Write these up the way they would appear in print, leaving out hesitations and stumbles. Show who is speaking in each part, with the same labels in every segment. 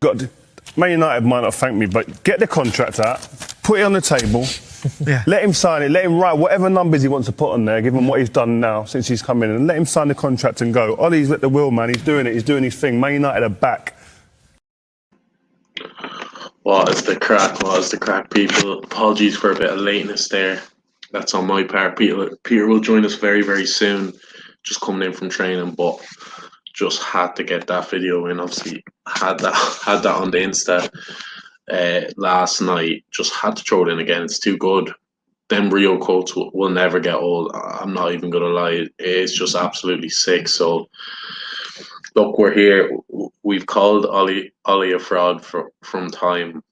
Speaker 1: got Man United might not thank me, but get the contract out, put it on the table, let him sign it, let him write whatever numbers he wants to put on there, give him what he's done now since he's come in, and let him sign the contract and go. Ollie's at the wheel, man. He's doing it. He's doing his thing. Man United are back.
Speaker 2: What is the crack, people? Apologies for a bit of lateness there. That's on my part. Peter will join us very, very soon. Just coming in from training, but just had to get that video in. Obviously, had that on the Insta last night. Just had to throw it in again. It's too good. Them Rio quotes will never get old. I'm not even gonna lie. It's just absolutely sick. So, look, we're here. We've called Ollie a fraud from time.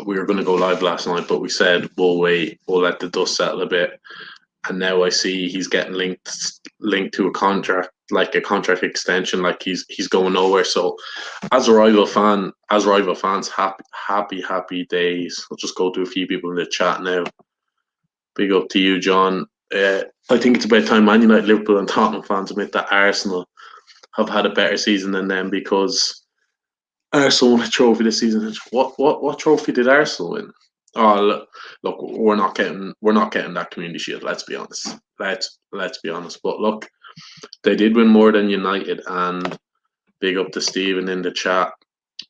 Speaker 2: We were going to go live last night, but we said we'll wait. We'll let the dust settle a bit. And now I see he's getting linked to a contract, like a contract extension, like he's going nowhere. So, as a rival fans, happy days. I'll just go to a few people in the chat now. Big up to you, John. I think it's about time Man United, Liverpool, and Tottenham fans admit that Arsenal have had a better season than them, because Arsenal won a trophy this season. What trophy did Arsenal win? Oh, look, we're not getting that Community Shield. Let's be honest. Let's be honest. But look, they did win more than United, and big up to Stephen in the chat.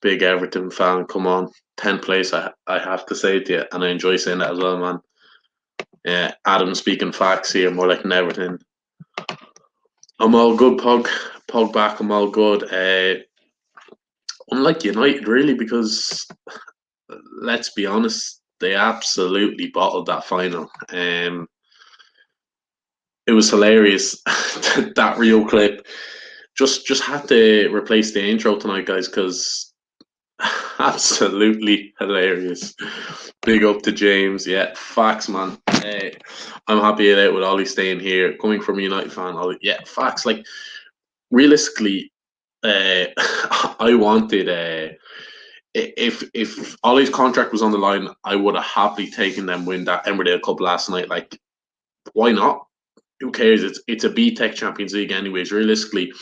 Speaker 2: Big Everton fan. Come on, 10th place. I have to say it to you, and I enjoy saying that as well, man. Yeah, Adam speaking facts here, more like an Everton. I'm all good, Pog back. I'm all good. Unlike United, really, because let's be honest, they absolutely bottled that final. It was hilarious. That Rio clip. Just had to replace the intro tonight, guys, because absolutely hilarious. Big up to James. Yeah, facts, man. I'm happy with Ollie staying here. Coming from a United fan, Ollie. Yeah, facts. Like, realistically, I wanted if Ollie's contract was on the line, I would have happily taken them win that Emmerdale Cup last night. Like, why not? Who cares? It's a B-Tech Champions League anyways. Realistically,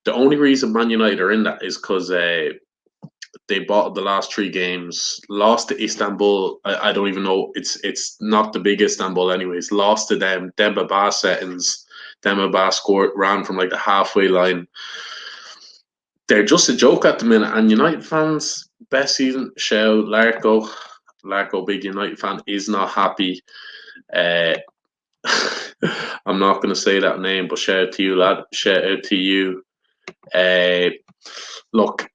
Speaker 2: the only reason Man United are in that is because they bought the last 3 games, lost to Istanbul. I don't even know. It's not the big Istanbul anyways. Lost to them. Demba Ba settings. Demba Ba scored, ran from like the halfway line. They're just a joke at the minute. And United fans, best season, Shell, Larko, big United fan, is not happy. I'm not going to say that name, but shout out to you, lad. Shout out to you. Look,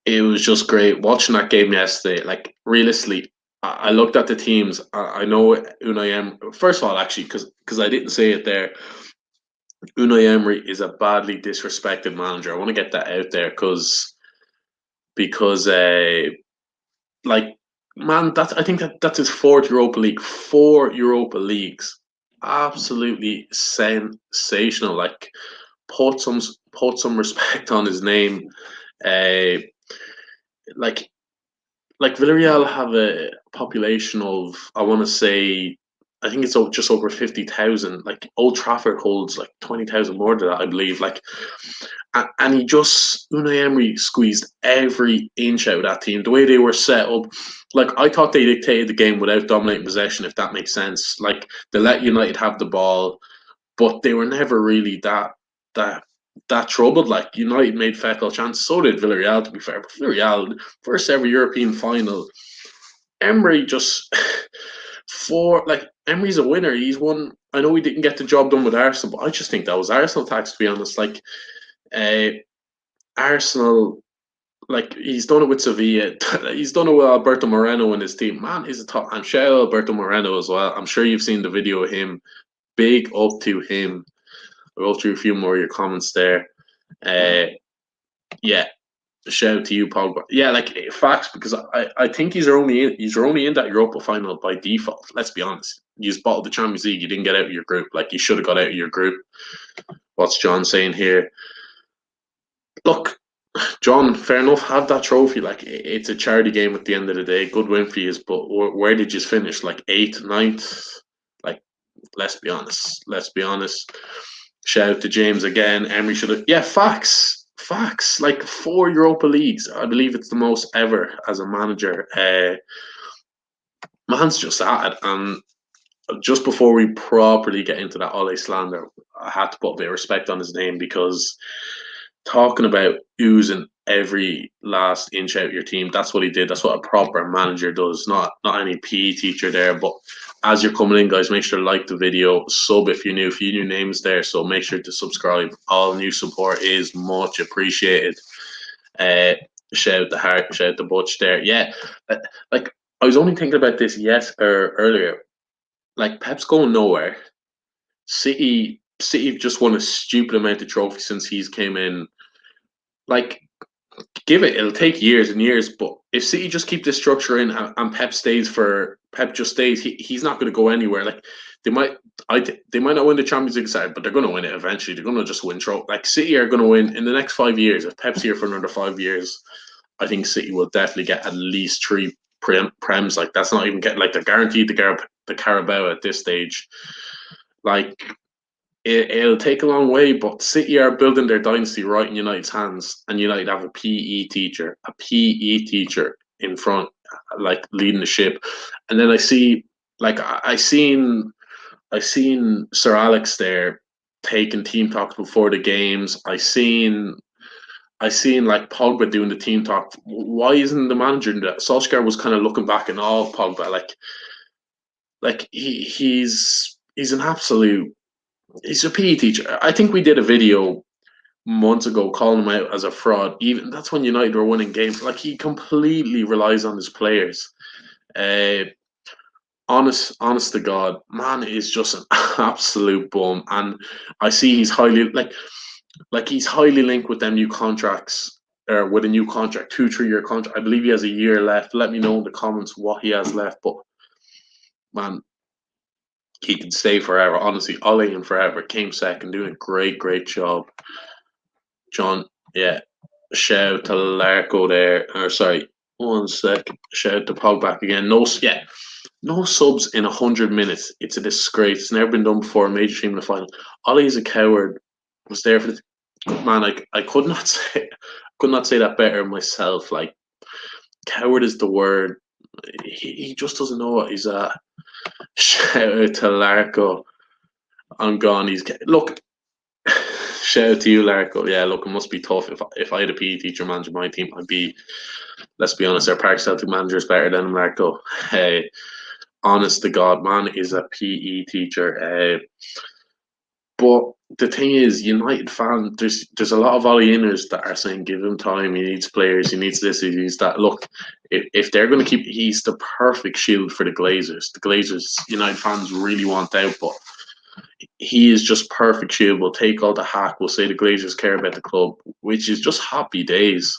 Speaker 2: it was just great watching that game yesterday. Like, realistically, I looked at the teams. I know Unai Emery. First of all, actually, because I didn't say it there, Unai Emery is a badly disrespected manager. I want to get that out there because like, man, I think that's his 4th Europa League. 4 Europa Leagues, absolutely sensational. Like, put some respect on his name. Like Villarreal have a population of, I want to say, I think it's just over 50,000. Like, Old Trafford holds like 20,000 more than that, I believe. Like, and Unai Emery squeezed every inch out of that team. The way they were set up, like, I thought they dictated the game without dominating possession, if that makes sense. Like, they let United have the ball, but they were never really that troubled. Like, United made fecal chances, so did Villarreal, to be fair. But Villarreal, first ever European final. Emery just Emery's a winner. He's won. I know he didn't get the job done with Arsenal, but I just think that was Arsenal tax, to be honest. Like, Arsenal, like, he's done it with Sevilla. He's done it with Alberto Moreno and his team. Man, he's a top. And shout out Alberto Moreno as well. I'm sure you've seen the video of him. Big up to him. I'll go through a few more of your comments there. Yeah, shout out to you, Pogba. Yeah, like, facts, because I think he's only in that Europa final by default. Let's be honest. You just bottled the Champions League. You didn't get out of your group. Like, you should have got out of your group. What's John saying here? Look, John, fair enough. Have that trophy. Like, it's a charity game at the end of the day. Good win for you. But where did you finish? Like, 8th, 9th? Like, let's be honest. Shout out to James again. Emery should have. Yeah, facts. facts. Like 4 Europa Leagues, I believe it's the most ever as a manager. Man's just at it. And just before we properly get into that Ole slander, I had to put a bit of respect on his name, because talking about oozing every last inch out your team, that's what he did. That's what a proper manager does, not any PE teacher there. But as you're coming in, guys, make sure to like the video, sub if you're new, a few new names there, so make sure to subscribe. All new support is much appreciated. Shout out the Heart, shout out the Butch there. Yeah, like I was only thinking about this earlier. Like, Pep's going nowhere. City just won a stupid amount of trophies since he's came in. Like, it'll take years and years, but if City just keep this structure in, and Pep just stays, he's not going to go anywhere. Like, they might not win the Champions League side, but they're going to win it eventually. They're going to just win trophy. Like, City are going to win in the next 5 years. If Pep's here for another 5 years, I think City will definitely get at least 3 prems. Like, that's not even getting, like, they're guaranteed the Carabao at this stage. Like, it'll take a long way, but City are building their dynasty right in United's hands, and United have a PE teacher in front, like, leading the ship. And then I seen Sir Alex there taking team talks before the games. I seen like Pogba doing the team talk. Why isn't the manager doing that? Solskjaer was kind of looking back and all Pogba, like he's an absolute. He's a PE teacher. I think we did a video months ago calling him out as a fraud. Even that's when United were winning games. Like, he completely relies on his players. Honest to God, man is just an absolute bum. And I see he's highly he's highly linked with them new contracts, or with a new contract, 2-3 year contract. I believe he has a year left. Let me know in the comments what he has left. But man, he can stay forever. Honestly, Ole and forever. Came second, doing a great job. John, yeah. Shout out to Larko there. Or sorry, 1 sec. Shout out to Pogba again. No subs in 100 minutes. It's a disgrace. It's never been done before. A major team in the final. Ollie's a coward. Was there for the man. I could not say that better myself. Like, coward is the word. He just doesn't know what he's at. Shout out to Larko. I'm gone. Look. Shout out to you, Larko. Yeah, look, it must be tough. If I had a PE teacher managing my team, I'd be. Let's be honest, our Park Celtic manager is better than him, Larko. Hey, honest to God, man is a PE teacher. But the thing is, United fans, there's a lot of Alieners that are saying, give him time. He needs players. He needs this. He needs that. Look, if they're going to keep, he's the perfect shield for the Glazers. The Glazers, United fans really want out, but he is just perfect shield. We'll take all the hack. We'll say the Glazers care about the club, which is just happy days.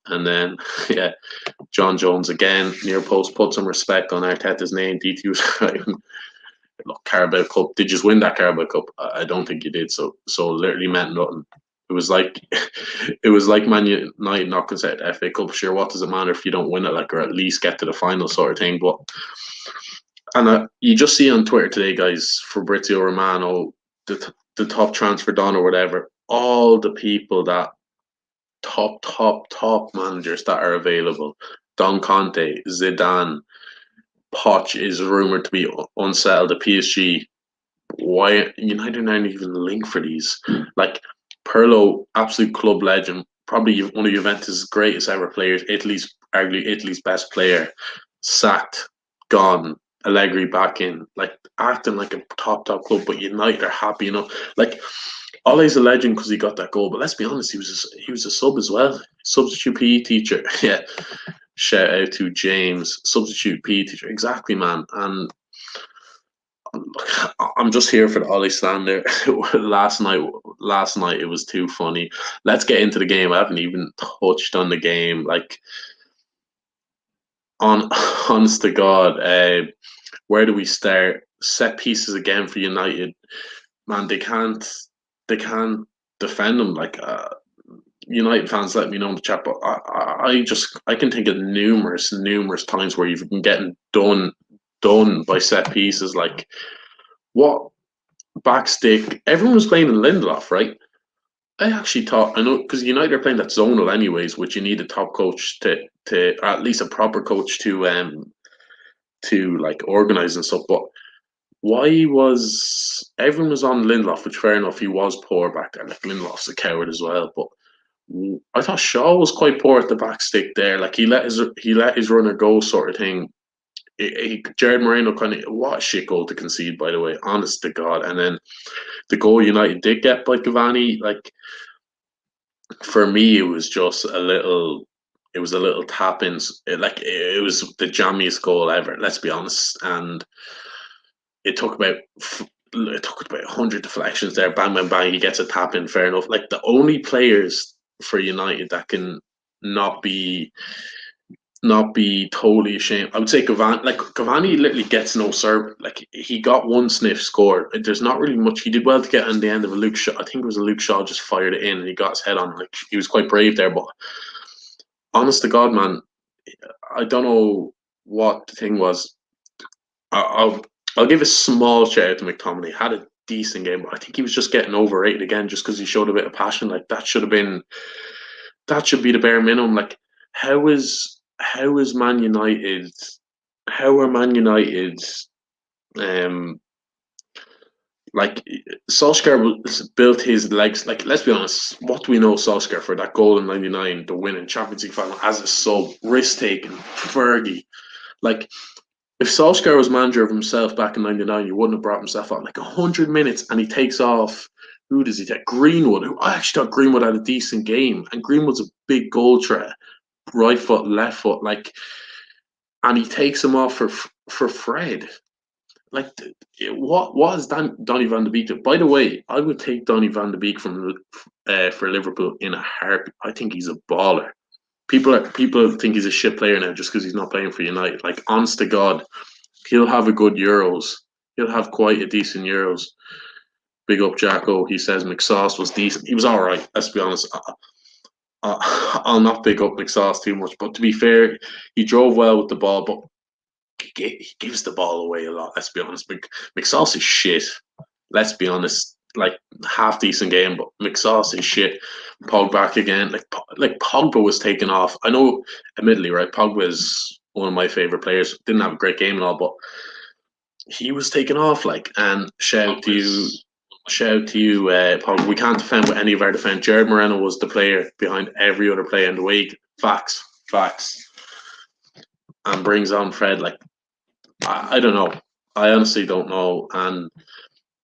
Speaker 2: And then, yeah, John Jones again, near post, put some respect on Arteta's name. DT was right. Look, Carabao Cup. Did you just win that Carabao Cup? I don't think you did. So literally meant nothing. It was like Man United knocking out the FA Cup. Sure, what does it matter if you don't win it, like, or at least get to the final sort of thing? But you just see on Twitter today, guys, Fabrizio Romano, the top transfer done or whatever, all the people that top managers that are available. Don Conte, Zidane, Poch is rumored to be unsettled at PSG. Why United aren't even linked for these? Like, Pirlo, absolute club legend, probably one of Juventus' greatest ever players, arguably Italy's best player, sacked, gone. Allegri back in, like, acting like a top club, but United are happy enough. Like, Ole's a legend because he got that goal, but let's be honest, he was a sub as well. Substitute PE teacher, yeah. Shout out to James, substitute PE teacher, exactly, man. And I'm just here for the Ole slander. last night it was too funny. Let's get into the game. I haven't even touched on the game. Like, honest to God, where do we start? Set pieces again for United. Man, they can't defend them. Like, United fans, let me know in the chat. But I can think of numerous times where you've been getting done by set pieces. Like, what backstick? Everyone was playing in Lindelof, right? I actually thought, I know, because United are playing that zonal anyways, which you need a top coach to or at least a proper coach to like organize and stuff. But why was everyone was on Lindelof, which fair enough, he was poor back there. Like Lindelof's a coward as well, but I thought Shaw was quite poor at the back stick there. Like he let his runner go, sort of thing. Jared Moreno kind of what a shit goal to concede, by the way, honest to God. And then the goal United did get by Cavani, like for me, it was just a little. It was a little tap in, it was the jammiest goal ever. Let's be honest, and it took about 100 deflections there. Bang, bang, bang. He gets a tap in. Fair enough. Like the only players for United that can not be not be totally ashamed. I would say Cavani literally gets no serve. Like he got one sniff score. There's not really much. He did well to get on the end of a Luke Shaw. I think it was a Luke Shaw just fired it in and he got his head on. Like he was quite brave there. But honest to God, man, I don't know what the thing was. I'll give a small shout out to McTominay. Had a decent game, but I think he was just getting overrated again just because he showed a bit of passion. Like that should be the bare minimum. Like how is Man United? How are Man United? Um, like Solskjaer built his legs. Like let's be honest, what do we know Solskjaer for that goal in '99, the winning Champions League final as a sub, risk taking, Fergie. Like if Solskjaer was manager of himself back in '99, you wouldn't have brought himself on like 100 minutes, and he takes off. Who does he take? Greenwood. Who I actually thought Greenwood had a decent game, and Greenwood's a big goal threat. Right foot, left foot, like, and he takes him off for Fred. Like, what is Donny van de Beek do? By the way, I would take Donny van de Beek from for Liverpool in a heartbeat. I think he's a baller. People think he's a shit player now just because he's not playing for United. Like, honest to God, he'll have a good Euros. He'll have quite a decent Euros. Big up Jacko. He says McSauce was decent. He was all right. Let's be honest. I'll not pick up McSauce too much, but to be fair, he drove well with the ball, but he gives the ball away a lot. Let's be honest. McSauce is shit. Let's be honest. Like half decent game, but McSauce is shit. Pogba back again. Like Pogba was taken off. I know, admittedly, right? Pogba is one of my favorite players. Didn't have a great game and all, but he was taken off. Like, and shout out to you, Paul. We can't defend with any of our defence. Jared Moreno was the player behind every other play in the week. Facts. And brings on Fred. Like, I don't know. I honestly don't know. And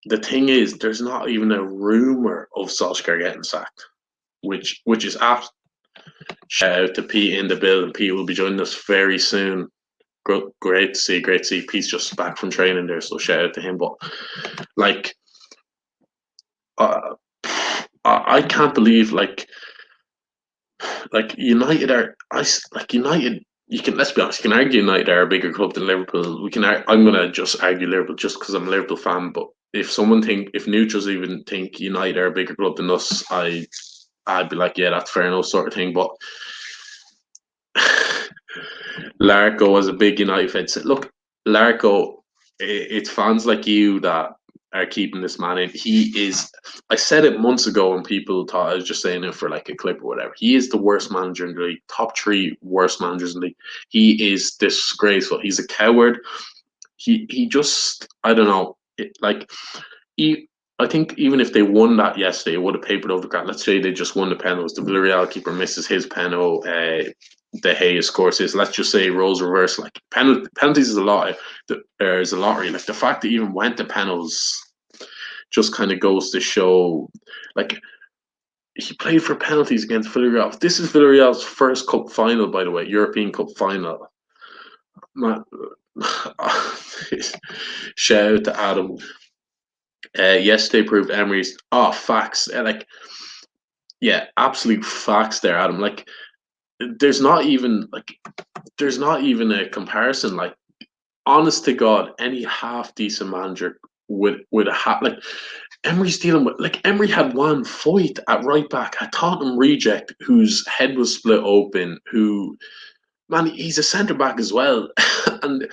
Speaker 2: the thing is, there's not even a rumour of Solskjaer getting sacked, which is apt. Shout out to Pete in the building. Pete will be joining us very soon. Great to see. Pete's just back from training there, so shout out to him. But like, I can't believe like United are United. You can let's be honest. You can argue United are a bigger club than Liverpool. I'm gonna just argue Liverpool just because I'm a Liverpool fan. But if neutrals even think United are a bigger club than us, I'd be like, yeah, that's fair enough, sort of thing. But Larko was a big United fan. Look, Larko, it's fans like you that are keeping this man in. He is. I said it months ago, and people thought I was just saying it for like a clip or whatever. He is the worst manager in the league. Top 3 worst managers in the league. He is disgraceful. He's a coward. He just. I don't know. I think even if they won that yesterday, it would have papered over the ground. Let's say they just won the penalties. The Villarreal keeper misses his penalty. De Gea scores his. Let's just say roles reverse. Like penalties is a lot. There's a lottery. Like the fact that he even went to penalties just kind of goes to show. Like he played for penalties against Villarreal. This is Villarreal's first cup final, by the way, European Cup final. Shout out to Adam. Yesterday proved Emery's. Facts. Absolute facts there, Adam. Like there's not even a comparison. Like, honest to God, any half decent manager would have like Emery's dealing with. Like Emery had one fight at right back, a Tottenham reject whose head was split open. He's a centre back as well, and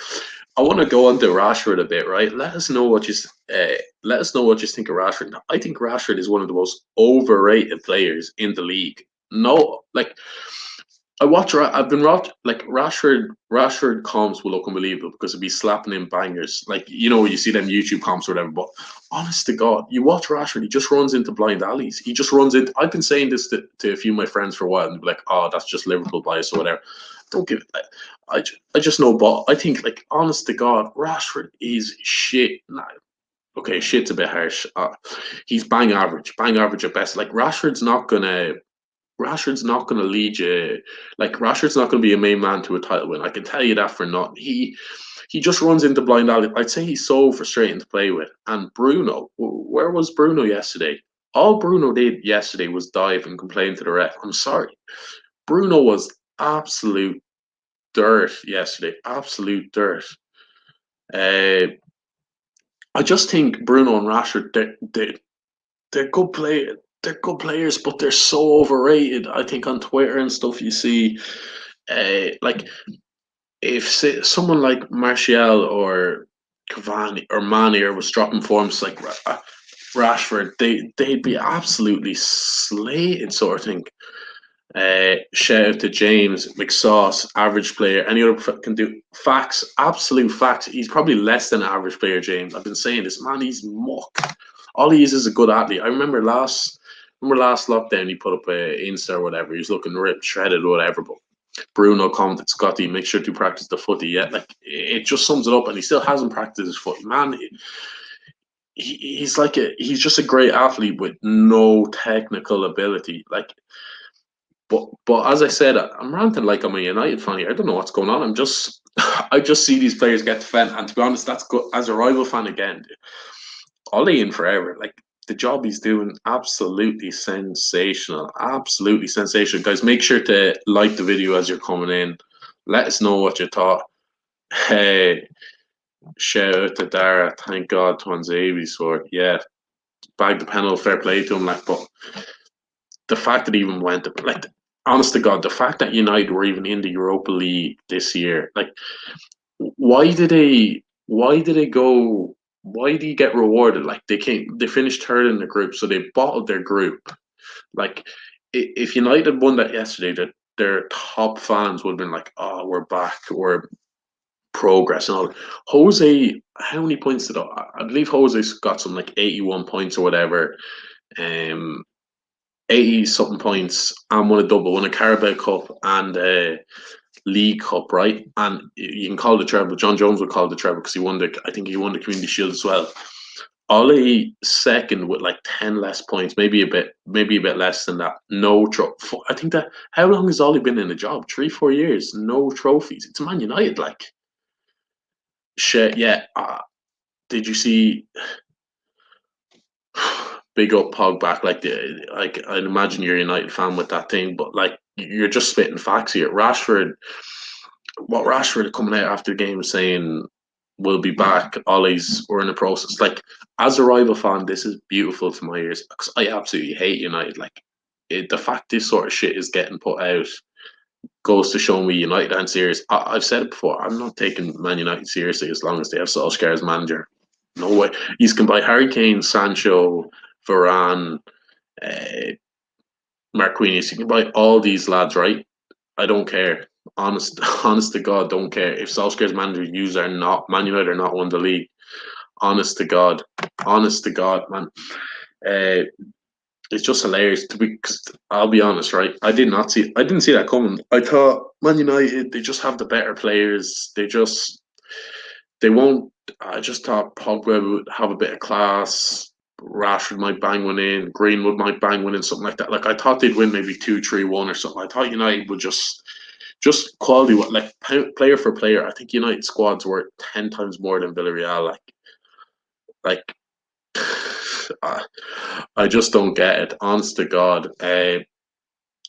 Speaker 2: I want to go on to Rashford a bit, right? Let us know what you think of Rashford. I think Rashford is one of the most overrated players in the league. No, like I've been watching like Rashford. Rashford comps will look unbelievable because he'll be slapping in bangers. Like you see them YouTube comps or whatever. But honest to God, you watch Rashford, he just runs into blind alleys. He just runs into. I've been saying this to a few of my friends for a while, and be like, "Oh, that's just Liverpool bias or whatever." Don't give it. I just know, but I think like honest to God, Rashford is shit. Nah, okay, shit's a bit harsh. He's bang average at best. Like Rashford's not going to lead you. Like Rashford's not going to be a main man to a title win. I can tell you that for nothing. He just runs into blind alley. I'd say he's so frustrating to play with. And Bruno, where was Bruno yesterday? All Bruno did yesterday was dive and complain to the ref. I'm sorry. Bruno was absolute dirt yesterday. Absolute dirt. Uh, I just think Bruno and Rashford, they're good players. They're good players, but they're so overrated. I think on Twitter and stuff, you see, like if someone like Martial or Cavani or Mane was dropping forms like Rashford, they'd be absolutely slated, sort of thing. Shout out to James McSauce, average player. Any other can do facts, absolute facts. He's probably less than average player, James. I've been saying this, man. He's muck. All he is a good athlete. I remember last lockdown he put up a Insta or whatever. He was looking ripped, shredded, or whatever. But Bruno commented, Scotty, make sure to practice the footy. Yeah, like it just sums it up, and he still hasn't practiced his footy, man. He's just a great athlete with no technical ability. Like but as I said, I'm ranting like I'm a United fan here. I don't know what's going on. I just see these players get defended, and to be honest, that's good. As a rival fan again, Ole in forever. Like the job he's doing, absolutely sensational. Absolutely sensational, guys. Make sure to like the video as you're coming in. Let us know what you thought. Hey, shout out to Dara. Thank God Twanzabi scored. Yeah, bagged the penalty. Fair play to him. Like, but the fact that he even went like honest to God, the fact that United were even in the Europa League this year, like why did they go why did he get rewarded? Like they finished third in the group, so they bottled their group. Like if United won that yesterday, that their top fans would have been like, oh, we're back, we're progress and all. Jose, how many points did I believe Jose's got some like 81 points or whatever. Um 80 something points and won a Carabao Cup and a League Cup, right? And you can call it the treble. John Jones would call it the treble because I think he won the Community Shield as well. Ollie second with like 10 less points, maybe a bit less than that. No trophy. I think that how long has Ollie been in the job? 3-4 years, no trophies. It's Man United, like shit. Yeah. Did you see? Big up Pogba, like I'd imagine you're a United fan with that thing, but like you're just spitting facts here. Rashford coming out after the game saying we'll be back. Ollie's we're in the process. Like as a rival fan, this is beautiful to my ears because I absolutely hate United. Like the fact this sort of shit is getting put out goes to show me United aren't serious. I've said it before. I'm not taking Man United seriously as long as they have Solskjaer as manager. No way. You can buy Harry Kane, Sancho, Varane, uh, Marquinhos. You can buy all these lads, right? I don't care. Honest to God, don't care if Solskjaer's manager. You are not Man United are not won the league. Honest to God, man. Uh, it's just hilarious to be. Because I'll be honest, right? I didn't see that coming. I thought Man United they just have the better players. They won't. I just thought Pogba would have a bit of class. Rashford might bang one in. Greenwood might bang one in, something like that. Like I thought they'd win maybe 2-3-1 or something. I thought United would just quality, like player for player. I think United squad's worth 10 times more than Villarreal. Like I just don't get it. Honest to God, I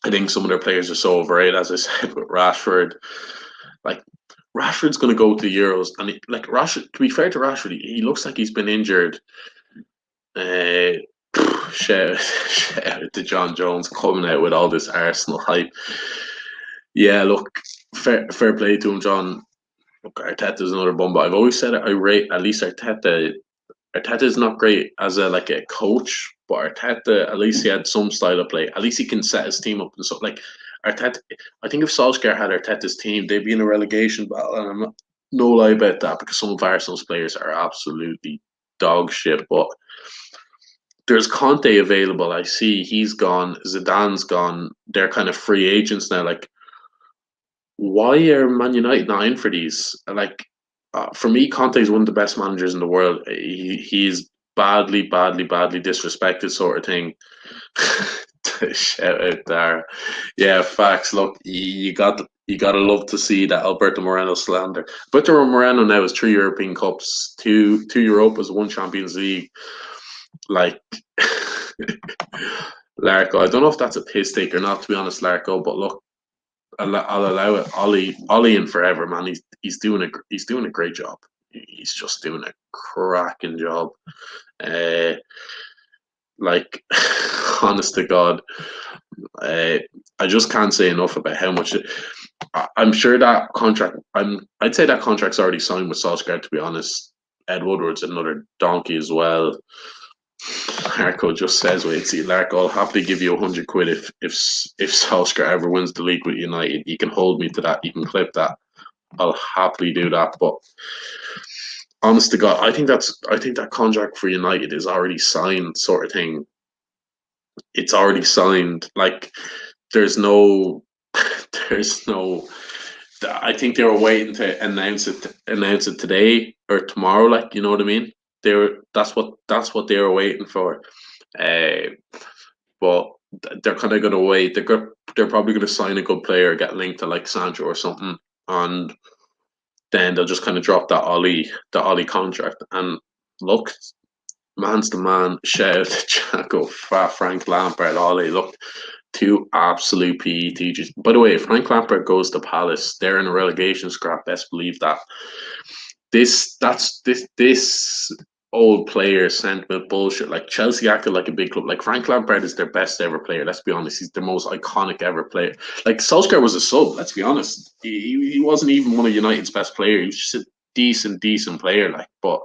Speaker 2: think some of their players are so overrated. As I said with Rashford, like Rashford's going to go to the Euros, and Rashford. To be fair to Rashford, he looks like he's been injured. Uh, shout out to John Jones coming out with all this Arsenal hype. Yeah, look, fair play to him, John. look, Arteta's another bum, but I've always said it. I rate at least Arteta. Arteta is not great as a coach, but Arteta, at least he had some style of play. At least he can set his team up and stuff. Like Arteta, I think if Solskjaer had Arteta's team, they'd be in a relegation battle, and I'm not no lie about that because some of Arsenal's players are absolutely dog shit. But there's Conte available. I see he's gone. Zidane's gone. They're kind of free agents now. Like, why are Man United not in for these? Like, for me, Conte is one of the best managers in the world. He's badly disrespected, sort of thing. Shout out there. Yeah, facts. Look, you gotta love to see that Alberto Moreno slander. Alberto Moreno now has 3 European Cups, two Europas, 1 Champions League. Like, Larko, I don't know if that's a piss take or not, to be honest, Larko. But look, I'll allow it. Ollie in forever, man. He's doing a great job. He's just doing a cracking job. Like, honest to God, I just can't say enough about how much. I'm sure that contract. I'd say that contract's already signed with Solskjaer. To be honest, Ed Woodward's another donkey as well. Larko just says, "Wait, see, Larko, I'll happily give you £100 if Solskjaer ever wins the league with United. You can hold me to that. You can clip that. I'll happily do that." But honest to God, I think that contract for United is already signed, sort of thing. It's already signed. Like, there's no. I think they were waiting to announce it today or tomorrow. Like, you know what I mean? That's what they were waiting for. But they're kind of going to wait. They're probably going to sign a good player, get linked to like Sancho or something, and then they'll just kind of drop the Ollie contract. And look, man's the man. Shout out to Jaco, Frank Lampard, Ollie. Look, 2 absolute PE teachers. By the way, if Frank Lampard goes to Palace, they're in a relegation scrap. Best believe that. This old player sentiment bullshit. Like, Chelsea acted like a big club. Like, Frank Lampard is their best ever player. Let's be honest. He's the most iconic ever player. Like, Solskjaer was a sub. Let's be honest. He wasn't even one of United's best players. He was just a decent player. Like, but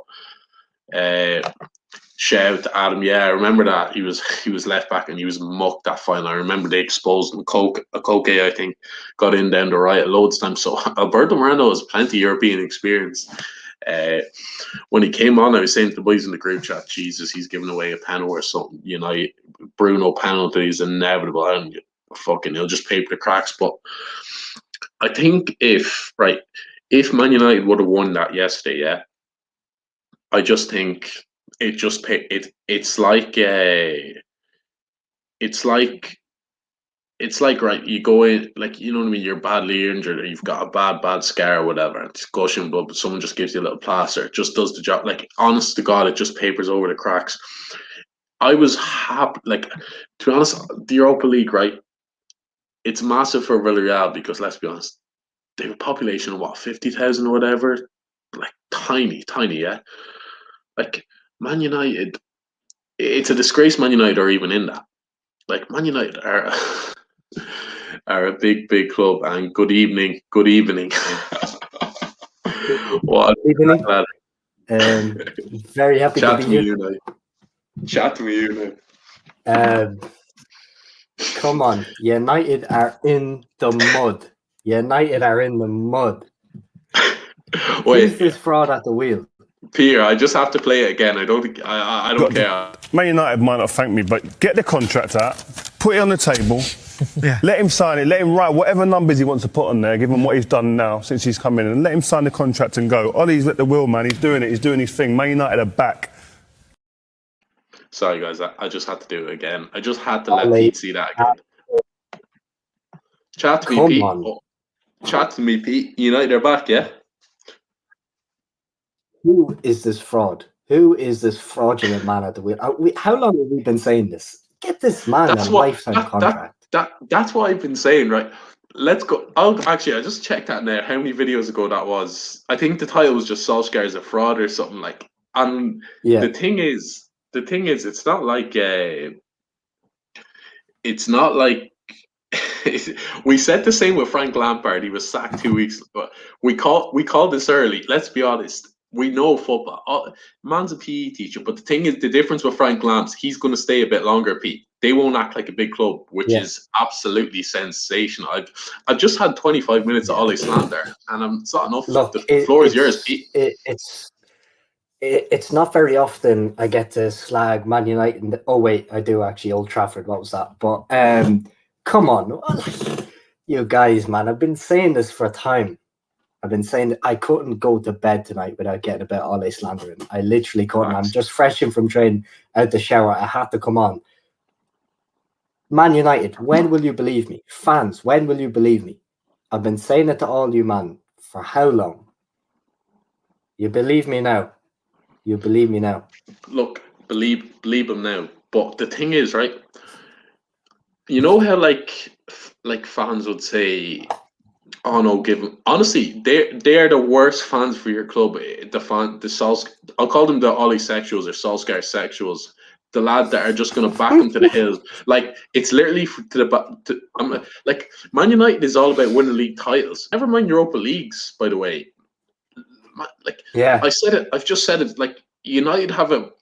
Speaker 2: shout out to Adam. Yeah, I remember that he was left back and he was mucked that final. I remember they exposed him. Koke, I think, got in down the right loads of times. So Alberto Moreno has plenty of European experience. When he came on, I was saying to the boys in the group chat, Jesus, he's giving away a penalty or something. You know, Bruno penalties inevitable, and fucking he'll just paper the cracks. But I think if Man United would have won that yesterday, yeah, I just think it's like right, you go in, like, you know what I mean, you're badly injured or you've got a bad scar or whatever, it's gushing blood, but someone just gives you a little plaster, it just does the job. Like, honest to God, it just papers over the cracks. I was happy, like, to be honest, the Europa League, right, it's massive for Villarreal because, let's be honest, they have a population of what, 50,000 or whatever, like tiny, yeah. Like, Man United, it's a disgrace Man United are even in that. Like, Man United are a big club. And good evening. What
Speaker 3: evening. Very happy to be here.
Speaker 2: Chat to me, you know.
Speaker 3: Come on, United are in the mud.
Speaker 2: Wait,
Speaker 3: who's this fraud at the wheel?
Speaker 2: Peter, I just have to play it again. I don't care.
Speaker 1: Man United might not thank me, but get the contract out, put it on the table. Yeah. Let him sign it. Let him write whatever numbers he wants to put on there. Give him what he's done now since he's come in, and let him sign the contract and go. Ollie's at the wheel, man. He's doing it. He's doing his thing. Man United are back.
Speaker 2: Sorry, guys. I just had to do it again. I just had to let Pete see that again. Chat to me, Pete. Oh, chat to me, Pete. United are back, yeah?
Speaker 3: Who is this fraud? Who is this fraudulent man at the wheel? How long have we been saying this? Get this man a lifetime contract.
Speaker 2: That's what I've been saying, right? Let's go. I just checked that now. How many videos ago that was? I think the title was just Solskjaer is a fraud or something like. And yeah. The thing is, it's not like we said the same with Frank Lampard. He was sacked 2 weeks ago. We called this early. Let's be honest. We know football. Man's a PE teacher, but the thing is, the difference with Frank Lamps, he's going to stay a bit longer, Pete. They won't act like a big club, which is absolutely sensational. I've just had 25 minutes of Ole slander, and it's not enough.
Speaker 3: Look,
Speaker 2: the floor is yours, Pete.
Speaker 3: It's not very often I get to slag Man United. Oh wait, I do actually. Old Trafford. What was that? But come on, you guys, man. I've been saying this for a time. I've been saying that I couldn't go to bed tonight without getting a bit of Ole slandering. I literally couldn't. I'm just fresh in from training, out the shower. I had to come on. Man United, when will you believe me? Fans, when will you believe me? I've been saying it to all you, man, for how long? You believe me now. You believe me now.
Speaker 2: Look, believe him now. But the thing is, right? You know how like fans would say, "Oh no, give them." Honestly, they're the worst fans for your club. I'll call them the Ollie sexuals or Solskjaer sexuals. The lad that are just going to back him to the hills. Like it's literally like Man United is all about winning league titles. Never mind Europa leagues, by the way. Like I said it. I've just said it. Like United will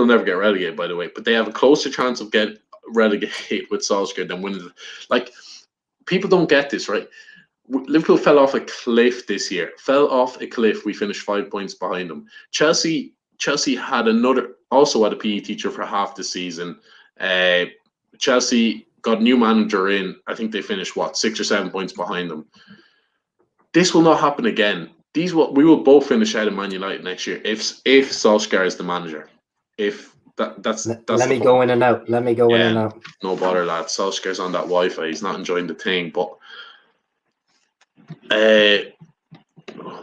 Speaker 2: never get relegated, by the way, but they have a closer chance of getting relegated with Solskjaer than winning. Like people don't get this, right? Liverpool fell off a cliff this year. Fell off a cliff. We finished 5 points behind them. Chelsea had also had a PE teacher for half the season. Chelsea got a new manager in. I think they finished 6 or 7 points behind them. This will not happen again. We will both finish out of Man United next year if Solskjaer is the manager. If that's
Speaker 3: let me go in and out. Let me go in and out.
Speaker 2: No bother, lad. Solskjaer's on that Wi-Fi. He's not enjoying the thing, but.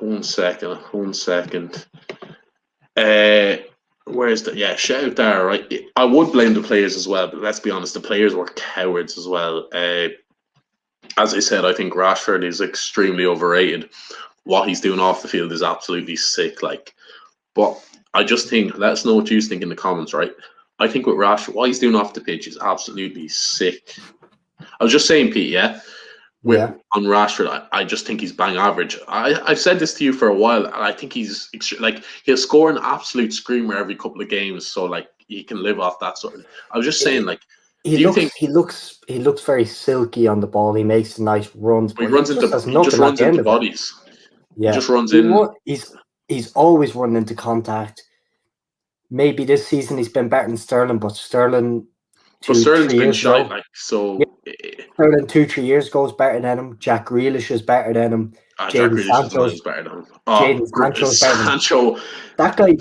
Speaker 2: One second. Where's the shout out there, right? I would blame the players as well, but let's be honest, the players were cowards as well. As I said, I think Rashford is extremely overrated. What he's doing off the field is absolutely sick. But I just think, let us know what you think in the comments, right? I think with Rashford, what he's doing off the pitch is absolutely sick. I was just saying, Pete, on Rashford, I just think he's bang average. I've said this to you for a while, and I think he'll score an absolute screamer every couple of games, so he can live off that sort of. I was just saying,
Speaker 3: he looks very silky on the ball. He makes nice runs.
Speaker 2: He runs into bodies.
Speaker 3: Yeah,
Speaker 2: he just runs in.
Speaker 3: He's always running into contact. Maybe this season he's been better than Sterling, but Sterling's been shite. Sterling 2-3 years ago is better than him. Jack Grealish is better than him.
Speaker 2: Jadon Sancho's better than him.
Speaker 3: Jadon Sancho's better than him.
Speaker 2: Sancho.
Speaker 3: That guy.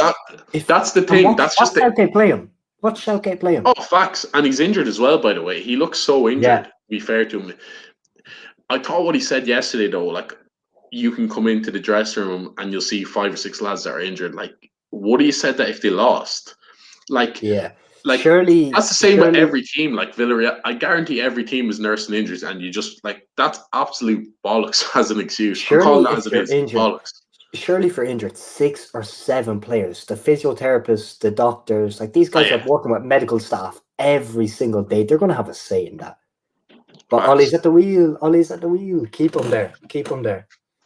Speaker 2: That's the thing. That's just
Speaker 3: Southgate play him. What's Southgate play him?
Speaker 2: Oh, facts. And he's injured as well, by the way. He looks so injured. Yeah. To be fair to him, I thought what he said yesterday though, you can come into the dressing room and you'll see 5 or 6 lads that are injured. Woody said that if they lost, surely that's the same with every team. Like Villarreal, I guarantee every team is nursing injuries, and you just that's absolute bollocks as an excuse. I'm calling that as it is, bollocks.
Speaker 3: Surely for injured 6 or 7 players, the physiotherapists, the doctors, these guys are working with medical staff every single day. They're going to have a say in that. But Ollie's at the wheel. Keep him there.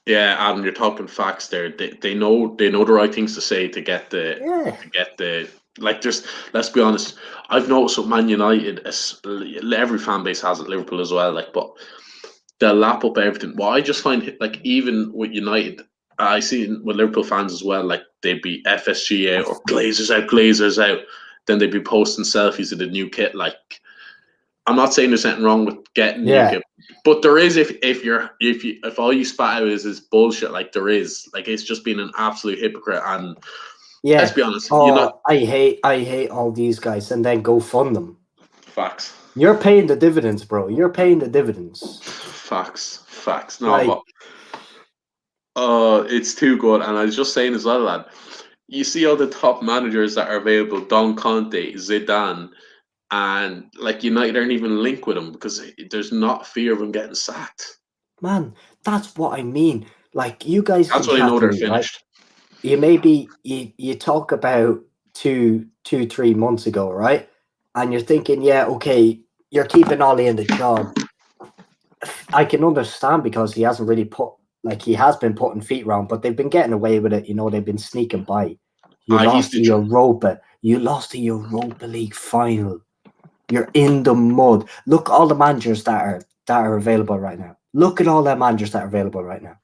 Speaker 2: Yeah, Adam, you're talking facts there. They know the right things to say to get the let's be honest. I've noticed with Man United, every fan base has it, Liverpool as well. But they'll lap up everything. Well, I just find even with United, I see with Liverpool fans as well. They'd be FSG out or Glazers out. Then they'd be posting selfies of the new kit. I'm not saying there's anything wrong with getting new kit, but there is if all you spat out is bullshit. There is it's just being an absolute hypocrite. And let's be honest.
Speaker 3: I hate all these guys, and then go fund them.
Speaker 2: Facts.
Speaker 3: You're paying the dividends, bro. You're paying the dividends.
Speaker 2: Facts. No, but it's too good. And I was just saying as well, lad. You see all the top managers that are available: Don Conte, Zidane. And United aren't even linked with him because there's not fear of him getting sacked.
Speaker 3: Man, that's what I mean. You guys.
Speaker 2: That's what I know they're finished.
Speaker 3: Right? You talk about 2-3 months ago, right? And you're thinking, okay, you're keeping Ollie in the job. I can understand because he hasn't really he has been putting feet around, but they've been getting away with it. They've been sneaking by. You lost to Europa. You lost to Europa League final. You're in the mud. Look, all the managers that are available right now. Look at all the managers that are available right now,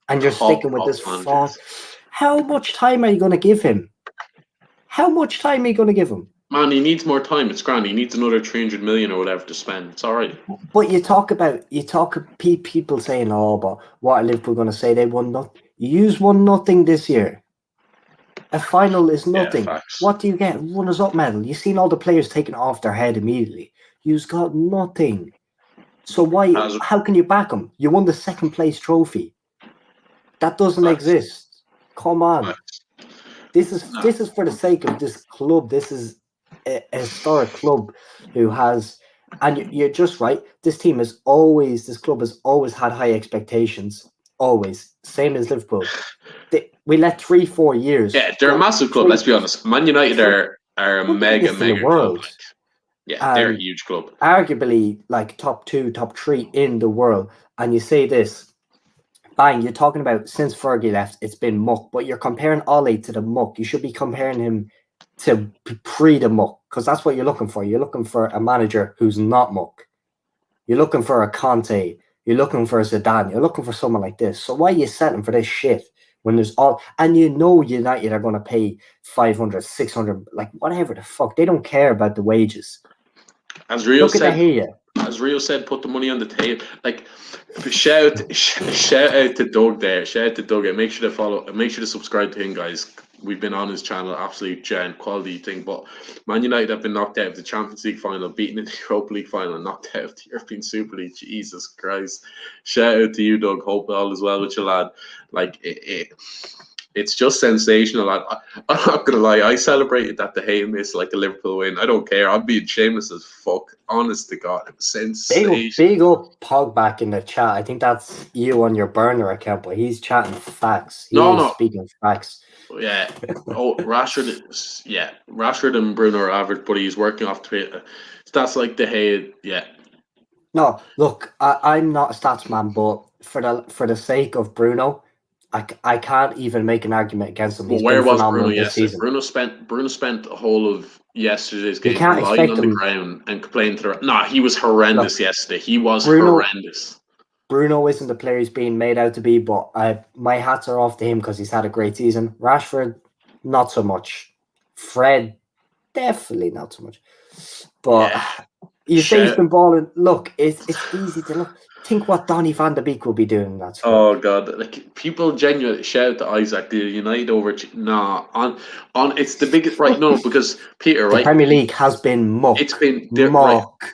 Speaker 3: and you're sticking with this fraud. How much time are you going to give him? How much time are you going to give him?
Speaker 2: Man, he needs more time. It's grand. He needs another 300 million or whatever to spend. It's all right.
Speaker 3: But people saying, "Oh, but what are Liverpool going to say? They won nothing." You won nothing this year. A final is nothing.
Speaker 2: Yeah,
Speaker 3: what do you get? Runners-up medal. You've seen all the players taken off their head immediately. You've got nothing. So how can you back them? You won the second place trophy. That doesn't exist. Come on. This is for the sake of this club. This is a historic club who has, and you're just right. This club has always had high expectations. Always. Same as Liverpool. We let 3-4 years.
Speaker 2: Yeah, they're a massive club. Let's be honest. Man United are a mega
Speaker 3: world.
Speaker 2: Club. Yeah, they're a huge club.
Speaker 3: Arguably, top 2, top 3 in the world. And you say this, bang, you're talking about since Fergie left, it's been muck. But you're comparing Ole to the muck. You should be comparing him to pre the muck, because that's what you're looking for. You're looking for a manager who's not muck. You're looking for a Conte. You're looking for a Zidane. You're looking for someone like this. So why are you settling for this shit? When there's United are going to pay 500, 600, whatever the fuck. They don't care about the wages.
Speaker 2: As Rio said, put the money on the table. Shout out to Doug there. Shout out to Doug. And make sure to follow. And make sure to subscribe to him, guys. We've been on his channel, absolute giant quality thing. But Man United have been knocked out of the Champions League final, beaten in the Europa League final, knocked out of the European Super League. Jesus Christ! Shout out to you, Doug. Hope all is well with you, lad. It's just sensational, lad. I'm not gonna lie. I celebrated that the Hail miss, the Liverpool win. I don't care. I'm being shameless as fuck. Honest to God, it was sensational.
Speaker 3: Big up Pog back in the chat. I think that's you on your burner account, but he's chatting facts. He's speaking facts.
Speaker 2: Yeah. Rashford and Bruno are average, but he's working off Twitter. That's like the Hail. Yeah.
Speaker 3: No, look, I'm not a stats man, but for the sake of Bruno, I can't even make an argument against him.
Speaker 2: Well, where was Bruno yesterday? Bruno spent the whole of yesterday's game lying on the ground and complaining to the... Nah, he was horrendous yesterday. He was horrendous.
Speaker 3: Bruno isn't the player he's being made out to be, but my hats are off to him because he's had a great season. Rashford, not so much. Fred, definitely not so much. But you say he's been balling. Look, it's easy to look. Think what Donny van de Beek will be doing in that squad.
Speaker 2: Oh God! People genuinely shout out to Isaac, the United over. On it's the biggest right. No, because Peter, right?
Speaker 3: The Premier League has been muck.
Speaker 2: It's been
Speaker 3: muck.
Speaker 2: Right.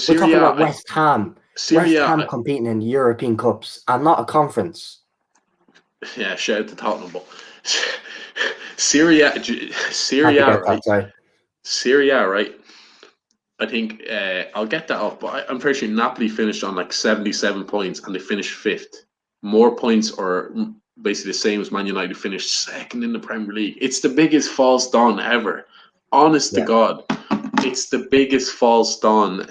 Speaker 3: We're talking about West Ham. West Ham competing in European Cups and not a conference.
Speaker 2: Yeah, shout out to Tottenham, but Syria, right? Syria, right? I think I'll get that up, but I'm pretty sure Napoli finished on 77 points and they finished 5th. More points, or basically the same as Man United, finished 2nd in the Premier League. It's the biggest false dawn ever. Honest to God, it's the biggest false dawn.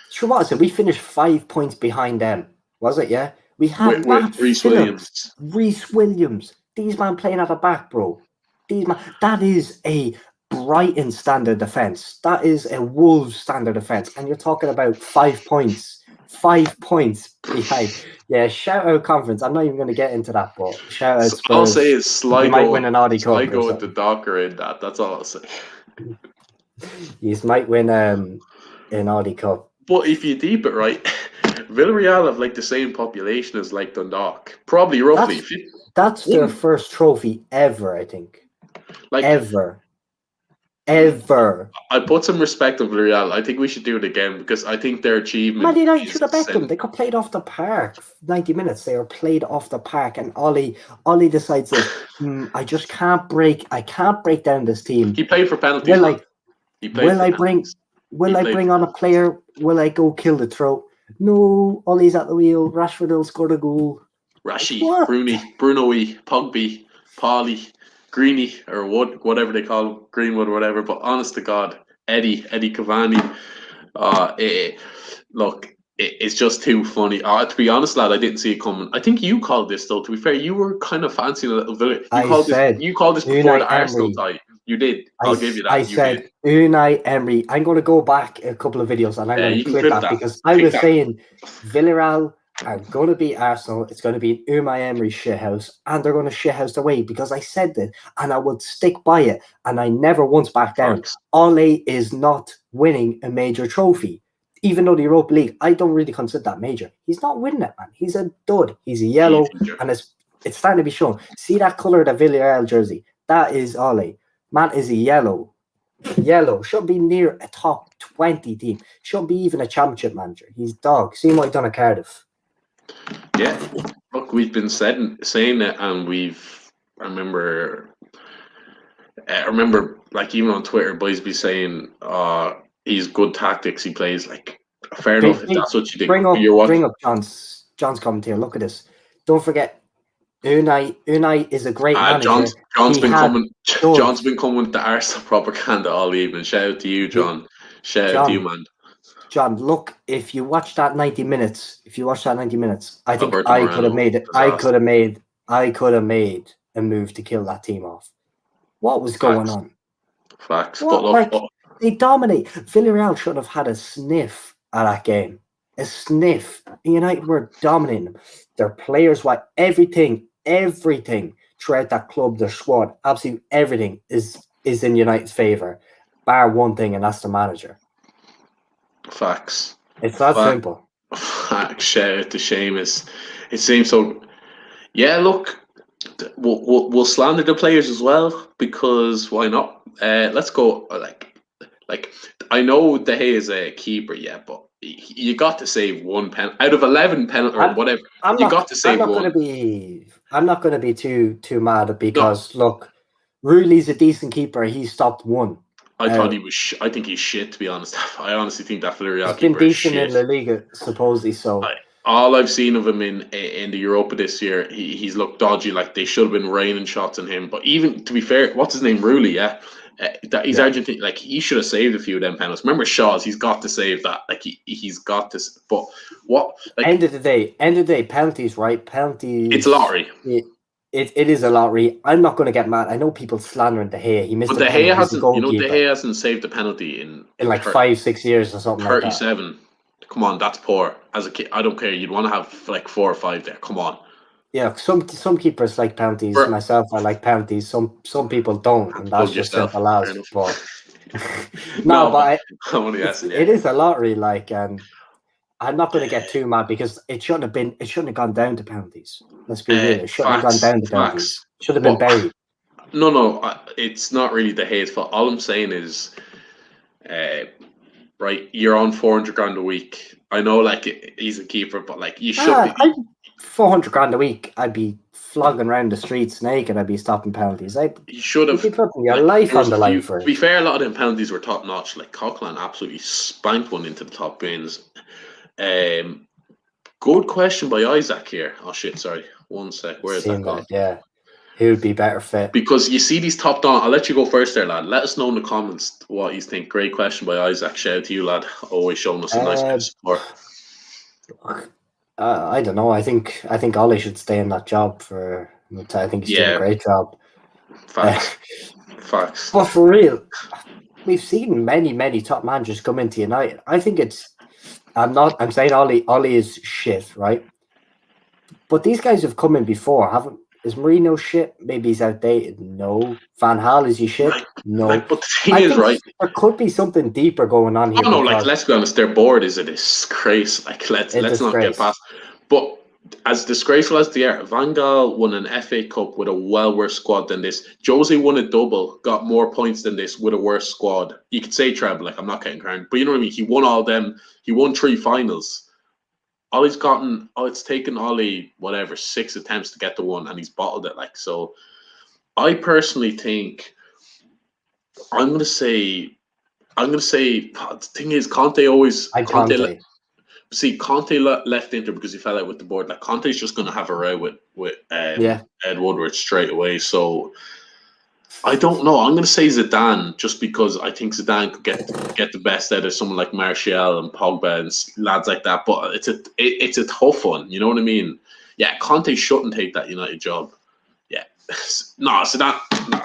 Speaker 3: Sure, what is it? We finished 5 points behind them. Was it? Yeah, we had
Speaker 2: with Reece Williams.
Speaker 3: Reece Williams. These man playing at the back, bro. That is a Brighton standard defense. That is a Wolves standard defense, and you're talking about 5 points. 5 points behind. Yeah, shout out conference. I'm not even going to get into that, but shout out Spurs.
Speaker 2: I'll say is Sligo.
Speaker 3: You might win an Audi Cup.
Speaker 2: Sligo with the Docker in that. That's all I'll say.
Speaker 3: You might win an Audi Cup.
Speaker 2: But if you deep it right, Villarreal have the same population as Dundalk. Probably roughly.
Speaker 3: That's their first trophy ever, I think. Ever.
Speaker 2: I put some respect on Villarreal. I think we should do it again because I think their achievement.
Speaker 3: Man United should have bet them. They got played off the park. 90 minutes. They were played off the park, and Ole decides that I just can't break. I can't break down this team.
Speaker 2: He played for penalties.
Speaker 3: Will I bring on a player? Will I go kill the throat? No. Ole's at the wheel. Rashford will score the goal.
Speaker 2: Rashi, Bruno, Pogby, Paulie, Greeny, or whatever they call him, Greenwood or whatever. But honest to God, Eddie Cavani, look, it's just too funny. To be honest, lad, I didn't see it coming. I think you called this though. To be fair, you were kind of fancying a little bit.
Speaker 3: I said
Speaker 2: You called this before
Speaker 3: Unai
Speaker 2: the Arsenal
Speaker 3: Emery.
Speaker 2: tie. You did. I'll give you that.
Speaker 3: I
Speaker 2: You
Speaker 3: said
Speaker 2: did.
Speaker 3: Unai Emery. I'm going to go back a couple of videos and I'm going
Speaker 2: You
Speaker 3: to
Speaker 2: can
Speaker 3: clip that because I was saying Villarreal are going to beat Arsenal. It's going to be Unai Emery's shithouse, and they're going to shithouse the way because I said that, and I would stick by it, and I never once back down. Ole is not winning a major trophy, even though the Europa League, I don't really consider that major. He's not winning it, man. He's a dud. He's a yellow, and it's starting to be shown. See that color of the Villarreal jersey? That is Ole. Man is a yellow. Yellow. Should be near a top 20 team. Should be even a championship manager. He's dog. See what he done at Cardiff.
Speaker 2: Yeah, look, we've been saying it, and I remember, like even on Twitter, boys be saying, he's good tactics. He plays like fair enough. If that's what you think.
Speaker 3: Bring up John's commentary. Look at this. Don't forget, Unai is a great manager.
Speaker 2: John's been coming with the Arsenal propaganda all evening. Shout out to you, John. Shout out to you, man.
Speaker 3: John, look, if you watch that 90 minutes, I think I could have made it. I could have made a move to kill that team off. What was going on?
Speaker 2: Facts.
Speaker 3: They dominate. Villarreal should have had a sniff at that game. A sniff. United were dominating them. Their players, everything throughout that club, their squad, absolutely everything is in United's favour, bar one thing, and that's the manager.
Speaker 2: Facts.
Speaker 3: It's that simple.
Speaker 2: Facts. Shout out to Seamus. It seems so. Yeah, look, we'll slander the players as well because why not? Let's go. Like I know De Gea is a keeper, yeah, but you got to save one pen out of 11 penalty or whatever. I'm not going
Speaker 3: to be too mad because look, Ruli's a decent keeper. He stopped one.
Speaker 2: I thought he was. I think he's shit. To be honest, I honestly think that Villarreal
Speaker 3: keeper is shit. He's been decent in La Liga, supposedly. So
Speaker 2: all I've seen of him in the Europa this year, he's looked dodgy. Like they should have been raining shots on him. But even to be fair, what's his name, Rulli? Yeah, he's Argentine. Like he should have saved a few of them penalties. Remember Shaw's? He's got to save that. Like he's got to. But what? Like,
Speaker 3: end of the day, penalties, right? Penalties.
Speaker 2: It's a lottery.
Speaker 3: It is a lottery. I'm not going to get mad. I know people slandering De Gea. He missed.
Speaker 2: But De Gea hasn't. De Gea hasn't saved a penalty in
Speaker 3: like 5-6 years or something.
Speaker 2: 37.
Speaker 3: Like that.
Speaker 2: Come on, that's poor. As a kid, I don't care. You'd want to have like 4 or 5 there. Come on.
Speaker 3: Yeah, some keepers like penalties. Myself, I like penalties. Some people don't, and that's just simple as. But it is a lottery. Like, I'm not going to get too mad because it shouldn't have gone down to penalties. Let's be real. It shouldn't have gone down to penalties. It should have been buried.
Speaker 2: No, it's not really the Hayes fault. All I'm saying is, right, you're on 400 grand a week. I know, like, he's a keeper, but like, you should be.
Speaker 3: 400 grand a week, I'd be flogging around the streets naked. I'd be stopping penalties.
Speaker 2: You should have.
Speaker 3: You'd be putting your life on the line for it.
Speaker 2: To be fair, a lot of them penalties were top notch. Like Coquelin absolutely spanked one into the top bins. Good question by Isaac here. Oh shit, sorry. 1 sec. Where is that gone?
Speaker 3: Yeah. Who would be better fit?
Speaker 2: Because you see these top down. I'll let you go first there, lad. Let us know in the comments what you think. Great question by Isaac. Shout out to you, lad. Always showing us a nice bit of support.
Speaker 3: I don't know. I think Ole should stay in that job for. I think he's doing a great job.
Speaker 2: Facts.
Speaker 3: But for real, we've seen many top managers come into United. I think it's. I'm saying Ole is shit, right? But these guys have come in before, haven't? Is Mourinho shit? Maybe he's outdated. No. Van Gaal, is he shit? No.
Speaker 2: But the thing is, right?
Speaker 3: There could be something deeper going on here.
Speaker 2: No, like, let's be honest, their board is a disgrace. Like, let's not get past. But as disgraceful as they are, Van Gaal won an FA Cup with a well worse squad than this. Jose won a double, got more points than this with a worse squad. You could say treble, like, I'm not getting cranked, but you know what I mean? He won all them. He won 3 finals. It's taken Ole, 6 attempts to get the one, and he's bottled it. Like, so I personally think I'm gonna say the thing is Conte left Inter because he fell out with the board. Like, Conte's just gonna have a row with Ed Woodward straight away. So I don't know. I'm going to say Zidane just because I think Zidane could get the best out of someone like Martial and Pogba and lads like that. But it's a tough one. You know what I mean? Yeah, Conte shouldn't take that United job. Yeah, no, Zidane. No.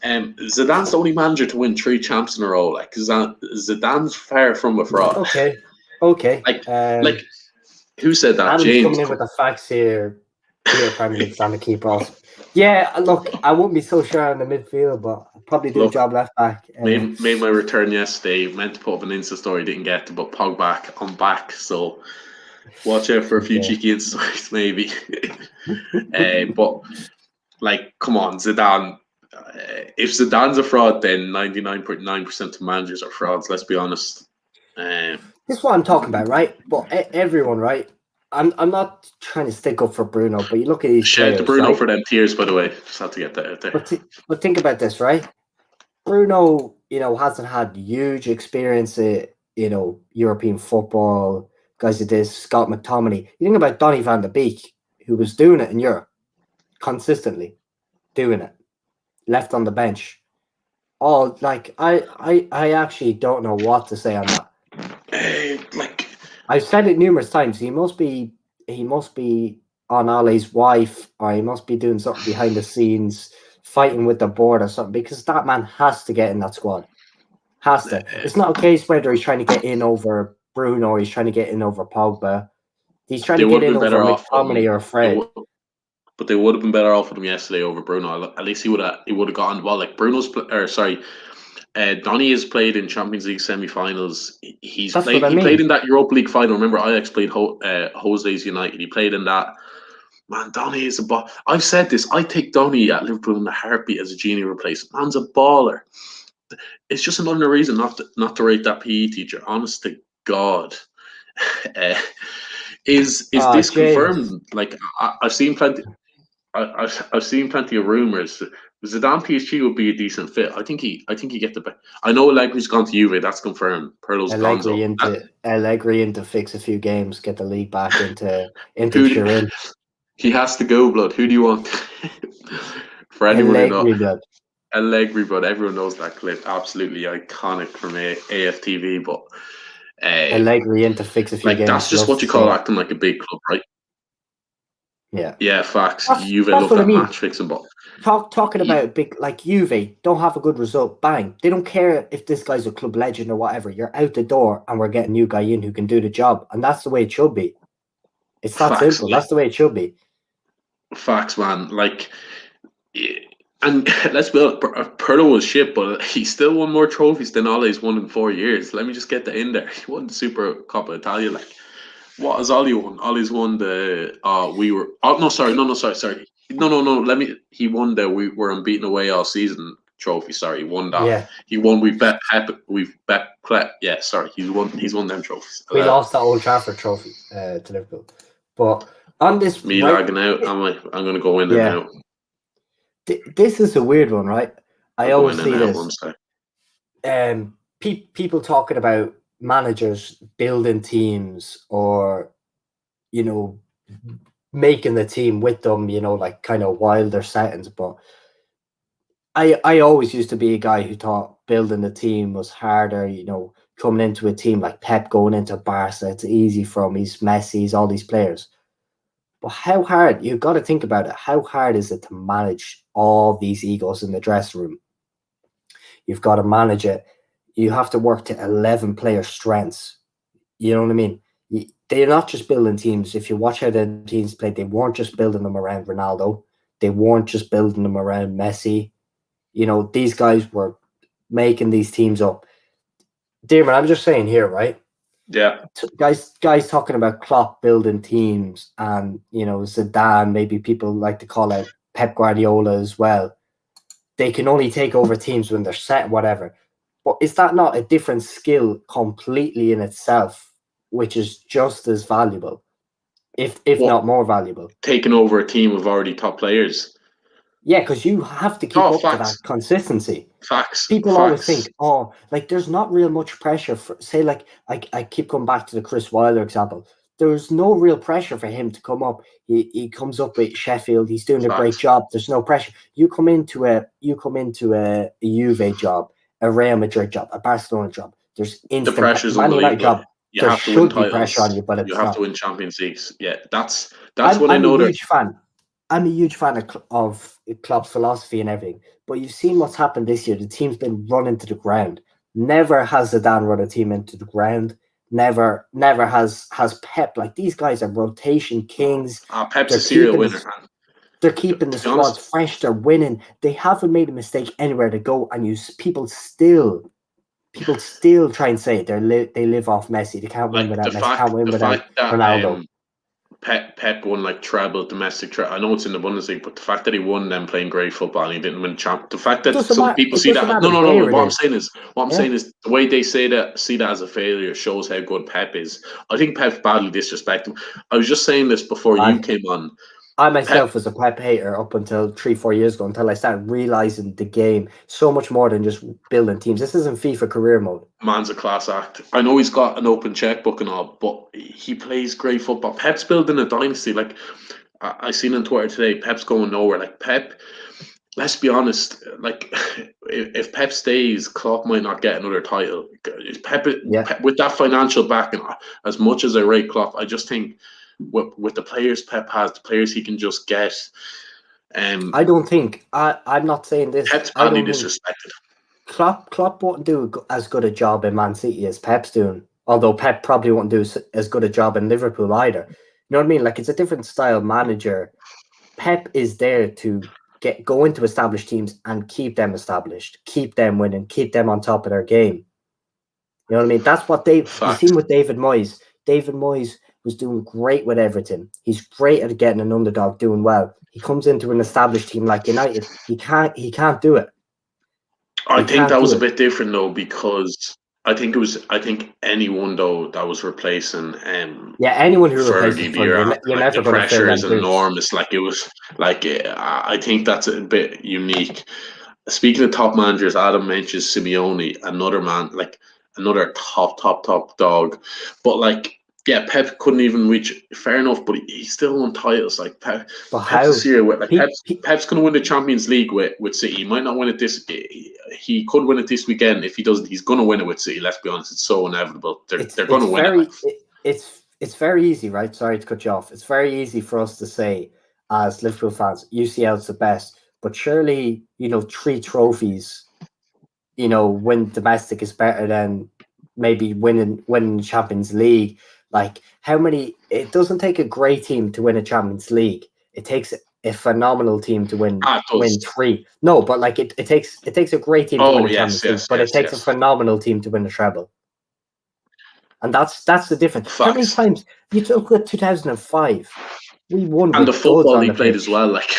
Speaker 2: Zidane's the only manager to win 3 champs in a row. Like Zidane's far from a fraud.
Speaker 3: Okay.
Speaker 2: Like who said that?
Speaker 3: Adam's
Speaker 2: James
Speaker 3: coming in with the facts here. Peter Premier League trying to keep us. Yeah, look, I wouldn't be so sure on the midfield, but I'd probably do a job left back.
Speaker 2: Made my return yesterday. Meant to put up an Insta story, didn't get to, but Pogba, I'm back. So watch out for a few cheeky Insta stories, maybe. But like, come on, Zidane. If Zidane's a fraud, then 99.9% of managers are frauds. Let's be honest.
Speaker 3: This is what I'm talking about, right? But everyone, right? I'm not trying to stick up for Bruno, but you look at these
Speaker 2: Shout out
Speaker 3: players,
Speaker 2: to Bruno
Speaker 3: right?
Speaker 2: for them tears, by the way. Just had to get that out there.
Speaker 3: But think about this, right? Bruno, hasn't had huge experience in, European football. Guys like this, Scott McTominay. You think about Donny van de Beek, who was doing it in Europe consistently, doing it, left on the bench. Oh, like I actually don't know what to say on that. I've said it numerous times. He must be on Ollie's wife, or he must be doing something behind the scenes, fighting with the board or something, because that man has to get in that squad. Has to. It's not a case whether he's trying to get in over Bruno or he's trying to get in over Pogba. He's trying to get in over McTominay or Fred.
Speaker 2: But they would have been better off with him yesterday over Bruno. At least he would have gotten the ball. Like Donny has played in Champions League semi-finals. He played in that Europa League final. Remember, Ajax played Jose's United. He played in that. Man, Donny is a ball. I've said this. I take Donny at Liverpool in a heartbeat as a Genie replacement. Man's a baller. It's just another reason not to rate that PE teacher. Honest to God. Is this confirmed? Like I've seen plenty. I've seen plenty of rumors. Zidane PSG would be a decent fit. I think he get the best. I know Allegri's gone to Juve. That's confirmed. Perlo's
Speaker 3: Allegri into fix a few games, get the league back into Turin.
Speaker 2: He has to go, blood. Who do you want? For anyone who knows, Allegri, blood. Everyone knows that clip. Absolutely iconic from AFTV. But
Speaker 3: Allegri into fix a few games.
Speaker 2: That's just what you call acting like a big club, right? Yeah, facts. Juve love that match fixing, but
Speaker 3: talking about big like Juve don't have a good result. Bang! They don't care if this guy's a club legend or whatever. You're out the door, and we're getting a new guy in who can do the job, and that's the way it should be. It's that simple. That's the way it should be.
Speaker 2: Facts, man. Like, and let's be honest, Pirlo was shit, but he still won more trophies than Ole's won in 4 years. Let me just get that in there. He won the Super Coppa Italia, like. What has Ollie won? Ollie's won the he won the we were unbeaten away all season trophy. Sorry, he won that.
Speaker 3: Yeah.
Speaker 2: He won he's won them trophies.
Speaker 3: We lost that Old Trafford trophy to Liverpool. But on this
Speaker 2: lagging out, I'm gonna go in and out.
Speaker 3: This is a weird one, right? I always see this. People talking about managers building teams or making the team with them, like kind of wilder settings. But I always used to be a guy who thought building the team was harder, coming into a team like Pep going into Barca, it's easy for him, he's Messi, he's all these players. But how hard, you've got to think about it, how hard is it to manage all these egos in the dressing room? You've got to manage it. You have to work to 11 player strengths. You know what I mean? They're not just building teams. If you watch how the teams played, they weren't just building them around Ronaldo. They weren't just building them around Messi. These guys were making these teams up. Dearman, I'm just saying here, right?
Speaker 2: Yeah.
Speaker 3: Guys talking about Klopp building teams and, Zidane, maybe people like to call out Pep Guardiola as well. They can only take over teams when they're set, whatever. But is that not a different skill completely in itself, which is just as valuable, if not more valuable?
Speaker 2: Taking over a team of already top players.
Speaker 3: Yeah, because you have to keep up to that consistency.
Speaker 2: Facts.
Speaker 3: People always think, there's not real much pressure for, say, like, I keep coming back to the Chris Wilder example. there's no real pressure for him to come up. He comes up with Sheffield. He's doing a great job. There's no pressure. You come into a Juve job, a Real Madrid job, a Barcelona job. There's instant
Speaker 2: the pressure's
Speaker 3: Man United
Speaker 2: unbelievable.
Speaker 3: job.
Speaker 2: You
Speaker 3: There
Speaker 2: have to win
Speaker 3: should be pressure on
Speaker 2: titles.
Speaker 3: you, but it's
Speaker 2: You have
Speaker 3: not.
Speaker 2: to win Champions Leagues. Yeah, that's
Speaker 3: I'm
Speaker 2: what I know.
Speaker 3: a huge fan. I'm a huge fan of Klopp's philosophy and everything. But you've seen what's happened this year. The team's been run into the ground. Never has Zidane run a team into the ground. Never has Pep. Like, these guys are rotation kings.
Speaker 2: Pep's a serial winner.
Speaker 3: They're keeping the squads fresh. They're winning. They haven't made a mistake anywhere to go. And people still try and say it. They live off Messi. They can't win without Messi. Can't win without Ronaldo.
Speaker 2: Pep won like treble domestic. I know it's in the Bundesliga, but the fact that he won them playing great football and he didn't win champ. The fact that some people see that. No. What I'm saying is the way they see that as a failure shows how good Pep is. I think Pep's badly disrespected. I was just saying this before you came on.
Speaker 3: I myself was a Pep hater up until 3-4 years ago, until I started realizing the game so much more than just building teams. This isn't FIFA career mode.
Speaker 2: Man's a class act. I know he's got an open checkbook and all, but he plays great football. Pep's building a dynasty. Like, I seen on Twitter today, Pep's going nowhere. Like, Pep, let's be honest, like, if Pep stays, Klopp might not get another title. Pep, with that financial backing, as much as I rate Klopp, I just think with the players Pep has, the players he can just get.
Speaker 3: I don't think I'm not saying this.
Speaker 2: Pep's badly disrespected.
Speaker 3: Klopp won't do as good a job in Man City as Pep's doing. Although Pep probably won't do as good a job in Liverpool either. You know what I mean? Like, it's a different style manager. Pep is there to go into established teams and keep them established, keep them winning, keep them on top of their game. You know what I mean? That's what you've seen with David Moyes. David Moyes was doing great with Everton. He's great at getting an underdog doing well. He comes into an established team like United. He can't do it.
Speaker 2: I think that was a bit different though, because I think anyone though that was replacing
Speaker 3: anyone who replaces
Speaker 2: you're
Speaker 3: never
Speaker 2: the
Speaker 3: going to
Speaker 2: pressure is enormous. Like, it was like, I think that's a bit unique. Speaking of top managers, Adam mentions Simeone, another man, like another top dog, but like, yeah, Pep couldn't even reach. Fair enough, but he still won titles. Like, Pep's a serial with. Like, Pep's going to win the Champions League with City. He might not win it this. He could win it this weekend. If he doesn't, he's going to win it with City. Let's be honest; it's so inevitable. They're going to win it.
Speaker 3: It's very easy, right? Sorry to cut you off. It's very easy for us to say, as Liverpool fans, UCL's the best. But surely, 3 trophies, win domestic is better than maybe winning the Champions League. Like, how many? It doesn't take a great team to win a Champions League. It takes a phenomenal team to win 3. No, but like, it takes a great team to win a Champions League, but it takes a phenomenal team to win a treble. And that's the difference. Facts. How many times you took it? 2005, we won,
Speaker 2: and the football he played as well. Like,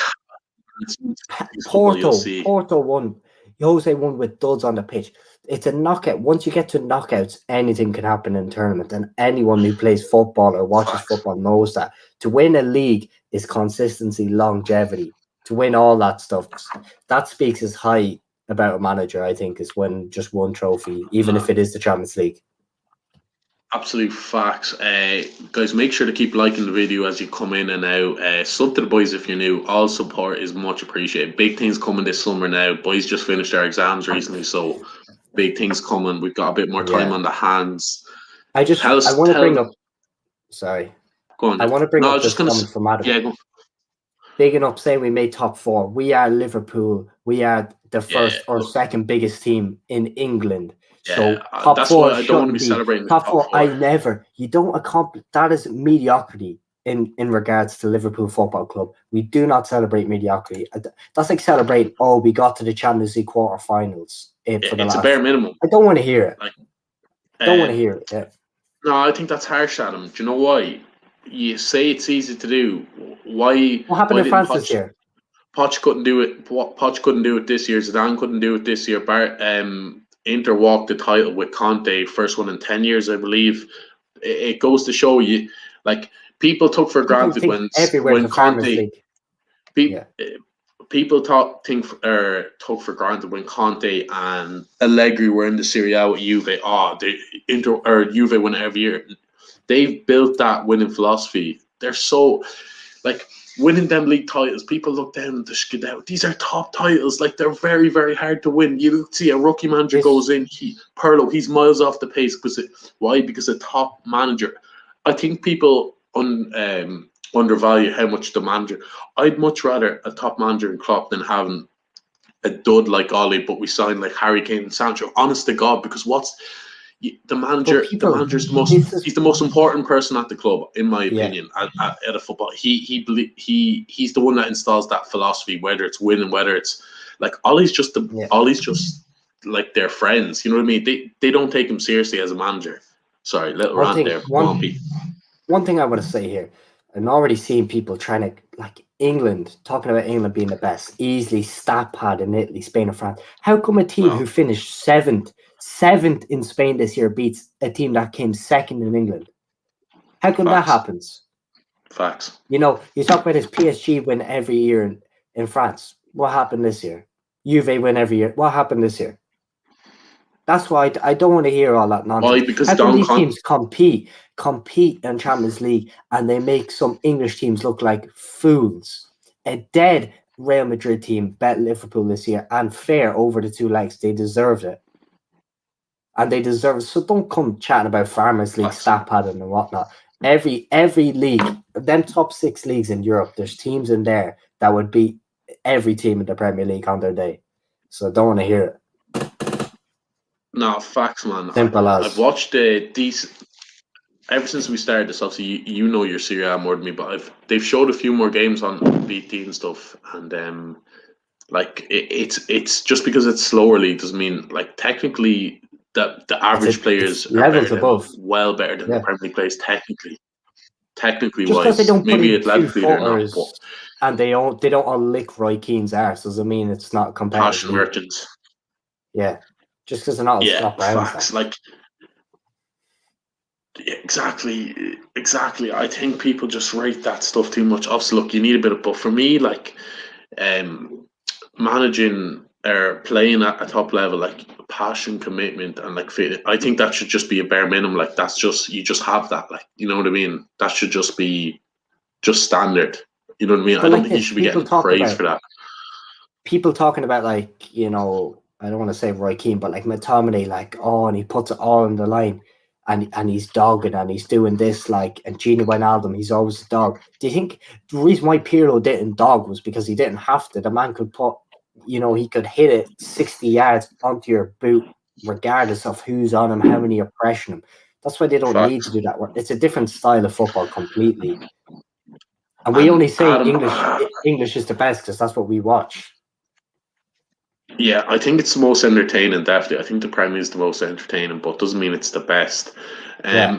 Speaker 3: Porto won. Jose won with duds on the pitch. It's a knockout. Once you get to knockouts, anything can happen in a tournament. And anyone who plays football or watches football knows that. To win a league is consistency, longevity. To win all that stuff, that speaks as high about a manager, I think, is when just one trophy, even if it is the Champions League.
Speaker 2: Absolute facts. Guys, make sure to keep liking the video as you come in and out. Sub to the boys if you're new. All support is much appreciated. Big things coming this summer now. Boys just finished their exams recently, so big things coming. We've got a bit more time on the hands.
Speaker 3: I want to bring up. Sorry.
Speaker 2: Go on.
Speaker 3: I want to bring up this comment from Adam.
Speaker 2: Yeah, go.
Speaker 3: Big enough saying we made top 4. We are Liverpool. We are the first or second biggest team in England. So top 4
Speaker 2: I don't want to be celebrating.
Speaker 3: Top 4. You don't accomplish. That is mediocrity in regards to Liverpool Football Club. We do not celebrate mediocrity. That's like celebrating, we got to the Champions League quarterfinals.
Speaker 2: It's a bare minimum.
Speaker 3: I don't want to hear it. Don't want to hear it. Yeah.
Speaker 2: No, I think that's harsh, Adam. Do you know why? You say it's easy to do. Why?
Speaker 3: What happened in France this year?
Speaker 2: Poch couldn't do it. Poch couldn't do it this year. Zidane couldn't do it this year. Inter walked the title with Conte, first one in 10 years, I believe. It goes to show you, like, people took for granted when Conte. People took for granted when Conte and Allegri were in the Serie A with Juve. Juve win it every year. they've built that winning philosophy. They're so like winning them league titles. People look down at the Skedow. These are top titles. Like they're very, very hard to win. You see a rookie manager goes in. Pirlo, he's miles off the pace why? Because a top manager. I think people undervalue how much the manager. I'd much rather a top manager in Klopp than having a dud like Ollie, but we signed like Harry Kane and Sancho. Honest to God, because the manager? The manager's he's the most important person at the club, in my opinion. At a football, he's the one that installs that philosophy, whether it's winning, whether it's like Ollie's just like their friends. You know what I mean? They don't take him seriously as a manager. Sorry, little rant there.
Speaker 3: One thing I want to say here, I'm already seeing people trying to like England, talking about England being the best, easily stat pad in Italy, Spain, and France. How come a team who finished seventh in Spain this year beats a team that came second in England? How come that happens?
Speaker 2: Facts.
Speaker 3: You know, you talk about this PSG win every year in France. What happened this year? Juve win every year. What happened this year? That's why I don't want to hear all that nonsense.
Speaker 2: Why? Because
Speaker 3: how come these teams compete in Champions League and they make some English teams look like fools? A dead Real Madrid team bet Liverpool this year and fair over the two legs. They deserved it. And they deserve it. So don't come chatting about Farmers League, stat padding and whatnot. Every league, them top 6 leagues in Europe, there's teams in there that would beat every team in the Premier League on their day. So I don't want to hear it.
Speaker 2: No, facts, man.
Speaker 3: Simple as.
Speaker 2: I've watched a decent. Ever since we started this, obviously you know your Serie A more than me, but they've showed a few more games on BT and stuff, and like it's just because it's slower league doesn't mean like technically the average players
Speaker 3: levels above,
Speaker 2: well better than the Premier League players technically
Speaker 3: just
Speaker 2: wise.
Speaker 3: They don't
Speaker 2: maybe
Speaker 3: put
Speaker 2: athletically they're not, but
Speaker 3: and they don't all lick Roy Keane's arse doesn't mean it's not competitive.
Speaker 2: Cash merchants.
Speaker 3: Yeah. Just because they're not
Speaker 2: Scott Brown. Facts, like exactly. I think people just rate that stuff too much. Obviously, look, you need a bit of, but for me, like managing or playing at a top level, like passion, commitment, and like fit. I think that should just be a bare minimum. Like that's just you just have that. Like you know what I mean. That should just be standard. You know what I mean. But I don't think you should be getting praised for that.
Speaker 3: People talking about like I don't want to say Roy Keane, but like McTominay, like, and he puts it all on the line and he's dogging and he's doing this, like, and Gini Wijnaldum, he's always a dog. Do you think the reason why Pirlo didn't dog was because he didn't have to? The man could put, he could hit it 60 yards onto your boot, regardless of who's on him, how many are pressuring him. That's why they don't need to do that work. It's a different style of football completely. And we only say English is the best because that's what we watch.
Speaker 2: Yeah, I think it's the most entertaining, definitely. I think the Premier is the most entertaining, but doesn't mean it's the best. I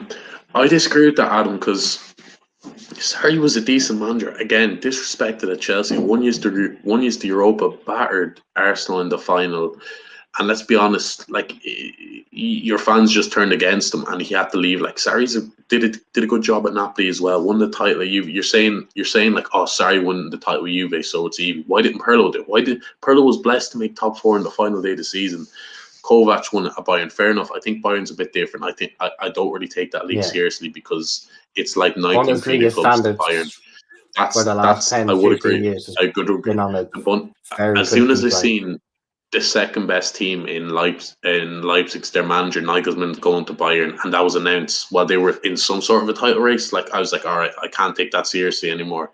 Speaker 2: disagree with that, Adam, because Sarri was a decent manager. Again, disrespected at Chelsea. One used the Europa, battered Arsenal in the final. And let's be honest, like your fans just turned against him, and he had to leave. Like Sarri did a good job at Napoli as well. Won the title at Juve. You're saying like, oh, Sarri won the title with Juve, so it's even. Why didn't Pirlo do it? Why did Pirlo was blessed to make top 4 in the final day of the season? Kovac won at Bayern. Fair enough. I think Bayern's a bit different. I think I don't really take that league seriously because it's like 19 clubs to Bayern. That's I would agree. I could agree. As soon as I seen the second best team in Leipzig, their manager Nagelsmann going to Bayern, and that was announced while they were in some sort of a title race. Like I was like, all right, I can't take that seriously anymore.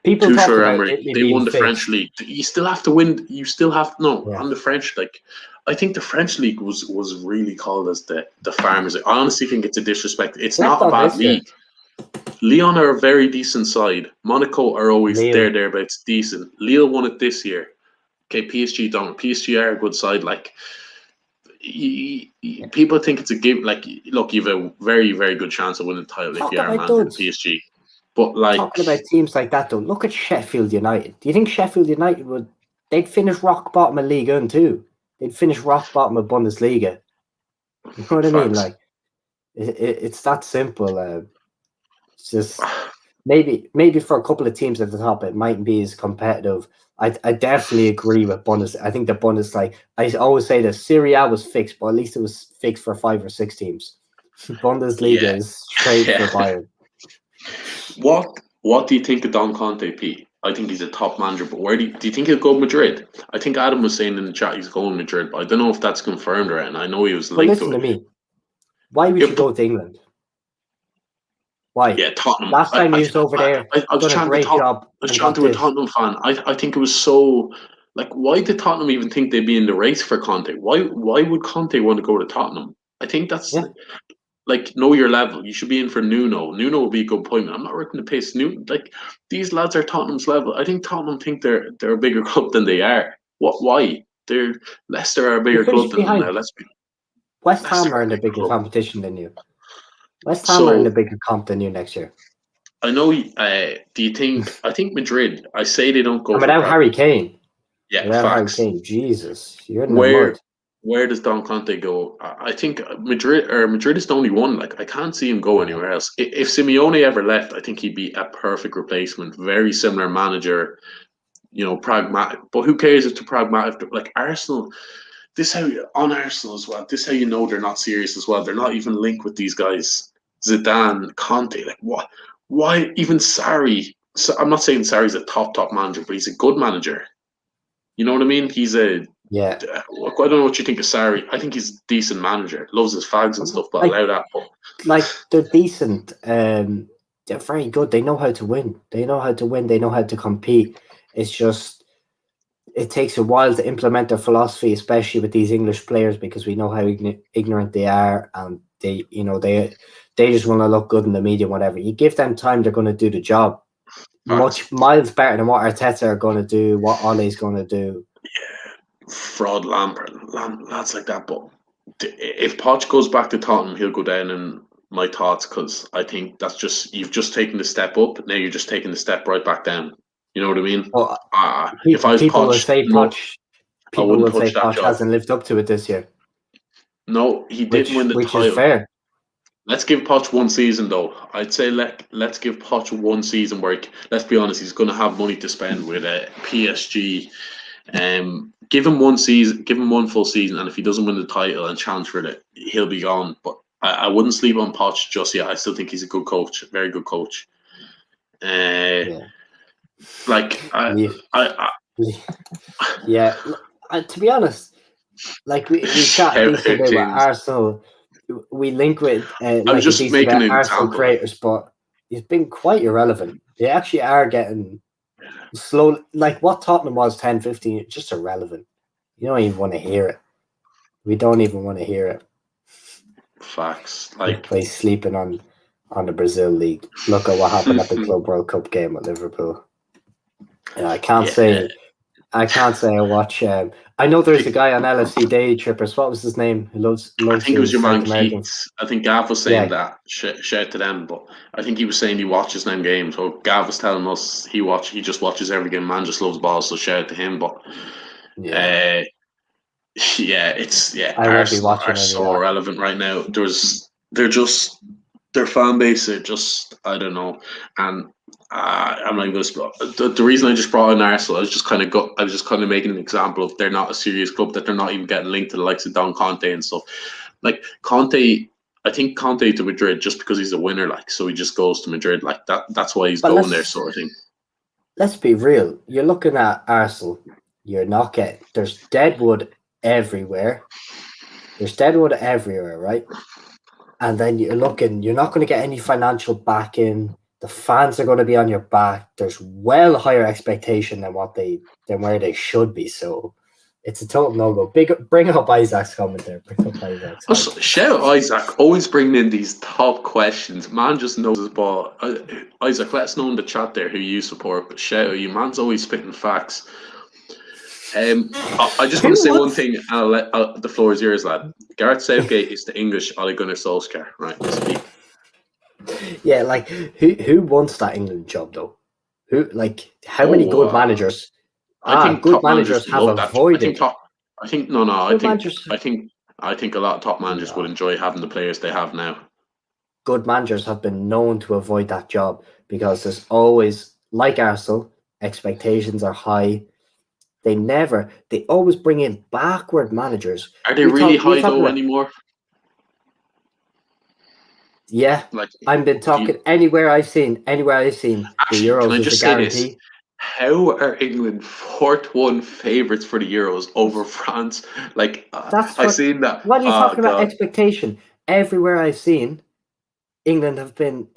Speaker 3: People talk about
Speaker 2: Emery, they won the French league. You still have to win. You still have on the French. Like I think the French league was really called as the farmers. I honestly think it's a disrespect. It's not a bad league. Lyon are a very decent side. Monaco are always thereabouts decent. Lille won it this year. Okay, PSG don't. PSG are a good side. Like people think it's a give. Like, look, you've a very, very good chance of winning the title if you are managing PSG. But like
Speaker 3: talking about teams like that, though, look at Sheffield United. Do you think Sheffield United they'd finish rock bottom of Ligue 1 too? They'd finish rock bottom of Bundesliga. You know what I mean? Like it's that simple. It's just maybe for a couple of teams at the top, it mightn't be as competitive. I definitely agree with Bundesliga. I think the Bundesliga, I always say that Serie A was fixed, but at least it was fixed for 5 or 6 teams. Bundesliga
Speaker 2: Yeah.
Speaker 3: is straight for Bayern.
Speaker 2: What do you think of Don Conte, Pete? I think he's a top manager, but where do you think he'll go Madrid? I think Adam was saying in the chat he's going Madrid, but I don't know if that's confirmed or not. I know he was
Speaker 3: But
Speaker 2: linked
Speaker 3: listen
Speaker 2: to
Speaker 3: to
Speaker 2: it.
Speaker 3: me. Why would
Speaker 2: Yeah,
Speaker 3: you go to England? Why?
Speaker 2: Yeah, Tottenham.
Speaker 3: Last time you was over there,
Speaker 2: I was
Speaker 3: done a
Speaker 2: chatting
Speaker 3: great job
Speaker 2: I was
Speaker 3: and
Speaker 2: chatting
Speaker 3: got
Speaker 2: to a
Speaker 3: this.
Speaker 2: Tottenham fan. I think it was so like, why did Tottenham even think they'd be in the race for Conte? Why would Conte want to go to Tottenham? I think that's
Speaker 3: Yeah.
Speaker 2: like, know your level. You should be in for Nuno. Nuno would be a good appointment. I'm not ripping the piss. Like, these lads are Tottenham's level. I think Tottenham think they're a bigger club than they are. Why? Leicester are a bigger club
Speaker 3: finished
Speaker 2: than them now.
Speaker 3: behind. West
Speaker 2: Leicester
Speaker 3: Ham
Speaker 2: are
Speaker 3: are
Speaker 2: a
Speaker 3: in a
Speaker 2: big
Speaker 3: bigger
Speaker 2: club.
Speaker 3: competition than you. West Ham are in
Speaker 2: So
Speaker 3: a bigger comp than you next year.
Speaker 2: I know. Do you think? I think Madrid. I say they don't go
Speaker 3: And
Speaker 2: for
Speaker 3: without
Speaker 2: Prague.
Speaker 3: Harry Kane.
Speaker 2: Yeah,
Speaker 3: Without Harry
Speaker 2: facts.
Speaker 3: Kane, Jesus, you're in the mud.
Speaker 2: Where does Don Conte go? I think Madrid is the only one. Like, I can't see him go anywhere else. If Simeone ever left, I think he'd be a perfect replacement. Very similar manager, pragmatic. But who cares if they're pragmatic? Like Arsenal, on Arsenal as well. This is how you know they're not serious as well. They're not even linked with these guys. Zidane, Conte, like what? Why even Sarri? So I'm not saying Sarri's a top manager, but he's a good manager. You know what I mean? He's a
Speaker 3: Yeah.
Speaker 2: I don't know what you think of Sarri. I think he's a decent manager. Loves his fags and stuff, but
Speaker 3: Like-
Speaker 2: allow that. But
Speaker 3: Like, they're decent. They're very good. They know how to win. They know how to win. They know how to compete. It's just, it takes a while to implement their philosophy, especially with these English players, because we know how ignorant they are, and they just want to look good in the media, whatever. You give them time, they're going to do the job.
Speaker 2: Facts.
Speaker 3: Miles better than what Arteta are going to do, what Ole's going to do.
Speaker 2: fraud Lampard, lads like that. But if Poch goes back to Tottenham, he'll go down in my thoughts, because I think you've just taken the step up. Now you're just taking the step right back down. You know what I mean?
Speaker 3: Well,
Speaker 2: If I was
Speaker 3: people will
Speaker 2: Poch,
Speaker 3: say
Speaker 2: no,
Speaker 3: Poch.
Speaker 2: I
Speaker 3: People
Speaker 2: wouldn't
Speaker 3: will say
Speaker 2: touch that
Speaker 3: Poch
Speaker 2: job.
Speaker 3: hasn't lived up to it this year.
Speaker 2: No, he didn't win the
Speaker 3: which
Speaker 2: title.
Speaker 3: is fair.
Speaker 2: Let's give Poch one season, though. I'd say let's give Poch one season where, let's be honest, he's going to have money to spend with PSG. Give him one season, give him one full season, and if he doesn't win the title and challenge for it, he'll be gone. But I wouldn't sleep on Poch just yet. I still think he's a good coach, very good coach. Like
Speaker 3: yeah. To be honest, like we chat decent about Arsenal. We link with like
Speaker 2: just
Speaker 3: a decent
Speaker 2: making an
Speaker 3: Arsenal
Speaker 2: example.
Speaker 3: creators, but he's been quite irrelevant. They actually are getting slow. Like what Tottenham was 10, 15, just irrelevant. You don't even want to hear it. We don't even want to hear it.
Speaker 2: Facts. Like
Speaker 3: he's sleeping on the Brazil league. Look at what happened at the Club World Cup game with Liverpool. I can't say I watch. I know there's a guy on LFC Day Trippers. What was his name? Who loves.
Speaker 2: I think it was your man
Speaker 3: Americans.
Speaker 2: Keats. I think Gav was saying that. Shout to them, but I think he was saying he watches them games. So Gav was telling us he just watches every game. Man just loves balls, so shout out to him. But
Speaker 3: I won't be watching
Speaker 2: are so irrelevant right now. Their fan base are just, I don't know, and I'm not even going to. The reason I just brought in Arsenal, I was just kind of making an example of they're not a serious club, that they're not even getting linked to the likes of Don Conte and stuff. Like Conte, I think Conte to Madrid just because he's a winner, like, so he just goes to Madrid, like that. That's why he's going there, sort of thing.
Speaker 3: Let's be real. You're looking at Arsenal. You're not getting. There's deadwood everywhere. Right? And then you're not going to get any financial backing. The fans are going to be on your back. There's well higher expectation than where they should be. So it's a total no-go. Bring up Isaac's comment there.
Speaker 2: Shout Isaac, always bringing in these top questions. Man just knows his ball. Isaac, let us know in the chat there who you support. But shout out, you man's always spitting facts. I just want to say one thing, and I'll let the floor is yours, lad. Gareth Southgate is the English Ole Gunnar Solskjaer, right? Speak.
Speaker 3: Yeah, like who wants that England job though? How many good managers?
Speaker 2: I think
Speaker 3: good managers have avoided.
Speaker 2: I think a lot of top managers would enjoy having the players they have now.
Speaker 3: Good managers have been known to avoid that job because there's always, like Arsenal, expectations are high. They always bring in backward managers.
Speaker 2: Are they really high though anymore?
Speaker 3: Yeah,
Speaker 2: Like,
Speaker 3: I've been talking anywhere I've seen the
Speaker 2: actually, can I
Speaker 3: Euros is a
Speaker 2: just say this?
Speaker 3: guarantee.
Speaker 2: How are England 4-1 favourites for the Euros over France? Like,
Speaker 3: That's
Speaker 2: I seen that.
Speaker 3: what are you
Speaker 2: Oh
Speaker 3: talking about
Speaker 2: God,
Speaker 3: expectation? Everywhere I've seen, England are going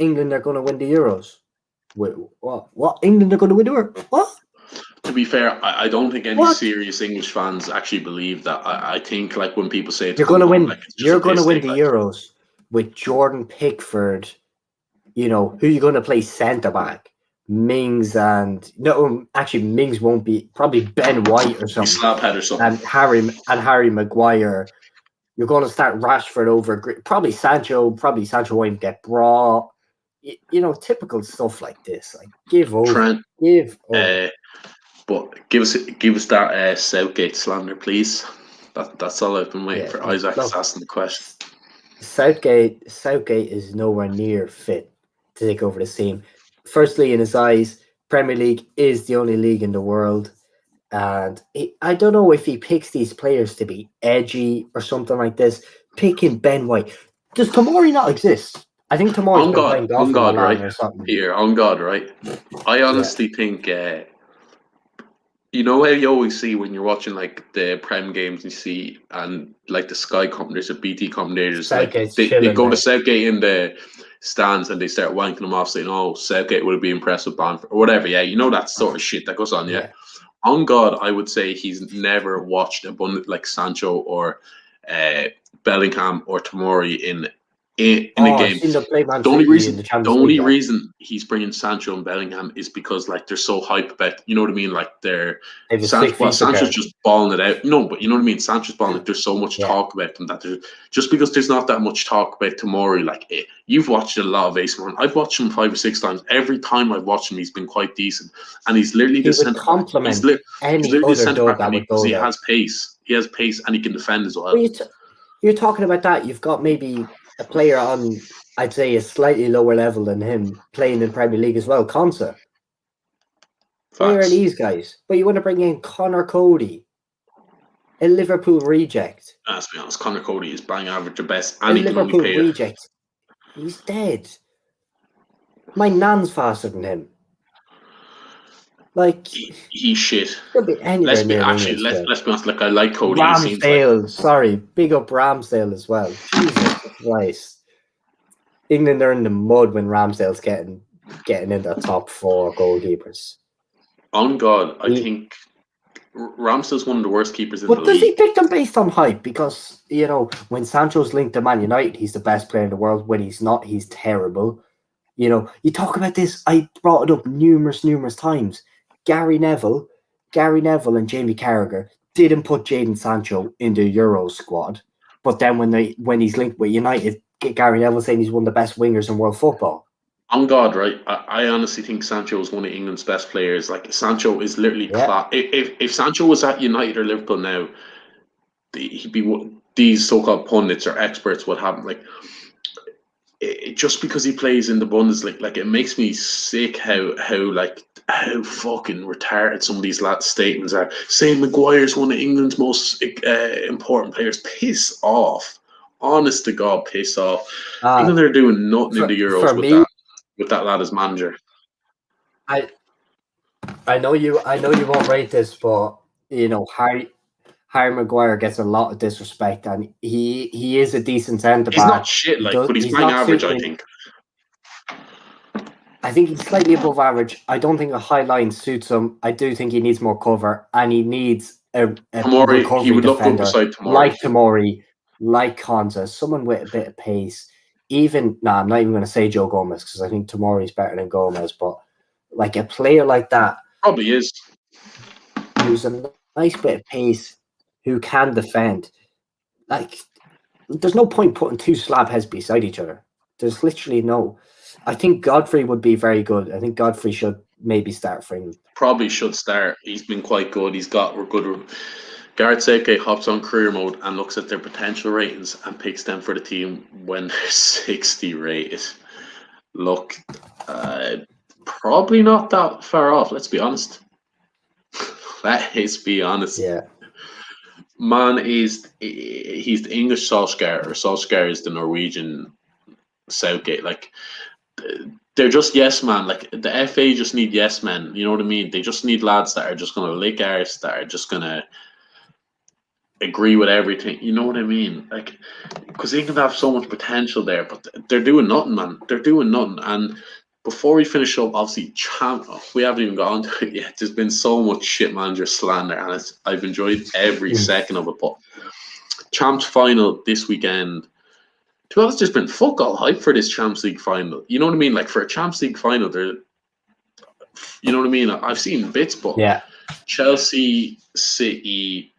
Speaker 3: to win the Euros. Wait, what? England are going to win the Euros? What?
Speaker 2: to be fair, I don't think any
Speaker 3: What?
Speaker 2: serious English fans actually believe that. I think like when people say it's
Speaker 3: You're going to
Speaker 2: come home,
Speaker 3: win.
Speaker 2: like it's just a
Speaker 3: You're going to
Speaker 2: piss
Speaker 3: win
Speaker 2: take.
Speaker 3: the
Speaker 2: Like,
Speaker 3: Euros with Jordan Pickford. You know who you're going to play centre back. Mings and no, actually Mings won't be. Probably Ben White or
Speaker 2: be
Speaker 3: something.
Speaker 2: slaphead or something.
Speaker 3: And Harry Maguire. You're going to start Rashford over probably Sancho. Probably Sancho won't even get brought. You know, typical stuff like this. Like give over.
Speaker 2: Trent,
Speaker 3: Give over.
Speaker 2: but give us that Southgate slander, please. That's all I've been waiting for. Isaac is asking the question.
Speaker 3: Southgate is nowhere near fit to take over the team. Firstly, in his eyes, Premier League is the only league in the world. And I don't know if he picks these players to be edgy or something like this. Picking Ben White. Does Tomori not exist? I think Tomori's been playing golf in Milan
Speaker 2: right?
Speaker 3: or something.
Speaker 2: Peter, on God, right? I honestly think, you know how you always see when you're watching like the Prem games, you see, and like the Sky commentators or BT commentators, like they go to Southgate in the stands and they start wanking them off, saying, "Oh, Southgate would be impressed with Bamford," or whatever. Yeah, you know that sort of shit that goes on. Yeah. On God, I would say he's never watched a bundle like Sancho or Bellingham or Tomori in a game. The only reason he's bringing Sancho and Bellingham is because like they're so hype about, you know what I mean? Like Sancho's just balling it out. No, but you know what I mean? Sancho's balling it. There's so much talk about them that just because there's not that much talk about Tomori. Like you've watched a lot of Ace Man. I've watched him 5 or 6 times. Every time I've watched him, he's been quite decent, and he's literally the centre back. He's literally the centre back because he has pace. He has pace and he can defend as well.
Speaker 3: You're talking about that. You've got maybe a player on, I'd say, a slightly lower level than him playing in Premier League as well, Conte. Where are these guys? But you want to bring in Connor Cody, a Liverpool reject.
Speaker 2: Let's be honest, Connor Cody is bang average at best,
Speaker 3: and he can Liverpool only pay reject. He's dead. My nan's faster than him. Like
Speaker 2: he's shit.
Speaker 3: Let's be
Speaker 2: honest. Like I like Cody.
Speaker 3: Ramsdale, big up Ramsdale as well. Jesus Christ. England are in the mud when Ramsdale's getting in the top 4 goalkeepers.
Speaker 2: On God, I think Ramsdale's one of the worst keepers in the league.
Speaker 3: But does he pick them based on hype? Because, you know, when Sancho's linked to Man United, he's the best player in the world. When he's not, he's terrible. You know, you talk about this, I brought it up numerous times. Gary Neville and Jamie Carragher didn't put Jadon Sancho in the Euro squad. But then when he's linked with United, Gary Neville saying he's one of the best wingers in world football.
Speaker 2: On God, right? I honestly think Sancho is one of England's best players. Like Sancho is literally class. If Sancho was at United or Liverpool now, he'd be these so-called pundits or experts would have like. Just because he plays in the Bundesliga, like it makes me sick how fucking retarded some of these lads' statements are. Saying Maguire's one of England's most important players. Piss off. Honest to God, piss off. England are doing nothing in the Euros with that lad as manager.
Speaker 3: I know you won't rate this, but you know Harry Maguire gets a lot of disrespect, and he is a decent centre back.
Speaker 2: He's not shit, but he's playing average, I think.
Speaker 3: I think he's slightly above average. I don't think a high line suits him. I do think he needs more cover, and he needs a recovery
Speaker 2: he would
Speaker 3: defender
Speaker 2: look beside Tomori.
Speaker 3: like Tomori, like Conte, someone with a bit of pace. I'm not even going to say Joe Gomez because I think Tomori's better than Gomez, but like a player like that
Speaker 2: probably is,
Speaker 3: who's a nice bit of pace, who can defend. Like, there's no point putting 2 slab heads beside each other. There's literally no. I think Godfrey would be very good. I think Godfrey should maybe start for England.
Speaker 2: Probably should start. He's been quite good. We're good. Gareth Southgate hops on career mode and looks at their potential ratings and picks them for the team when they're 60 rated. Look, probably not that far off. Let's be honest. Let's be honest.
Speaker 3: Yeah.
Speaker 2: Man he's the English Solskjaer, or Solskjaer is the Norwegian Southgate. Like, they're just yes man. Like, the FA just need yes men. You know what I mean? They just need lads that are just going to lick arse, that are just going to agree with everything. You know what I mean? Like, because they can have so much potential there, but they're doing nothing, man. They're doing nothing. And before we finish up, obviously, we haven't even got onto it yet. There's been so much shit manager slander, and I've enjoyed every second of it. But Champs final this weekend. To be honest, there's been fuck all hype for this Champions League final. You know what I mean? Like, for a Champions League final, you know what I mean? I've seen bits, but Chelsea, City.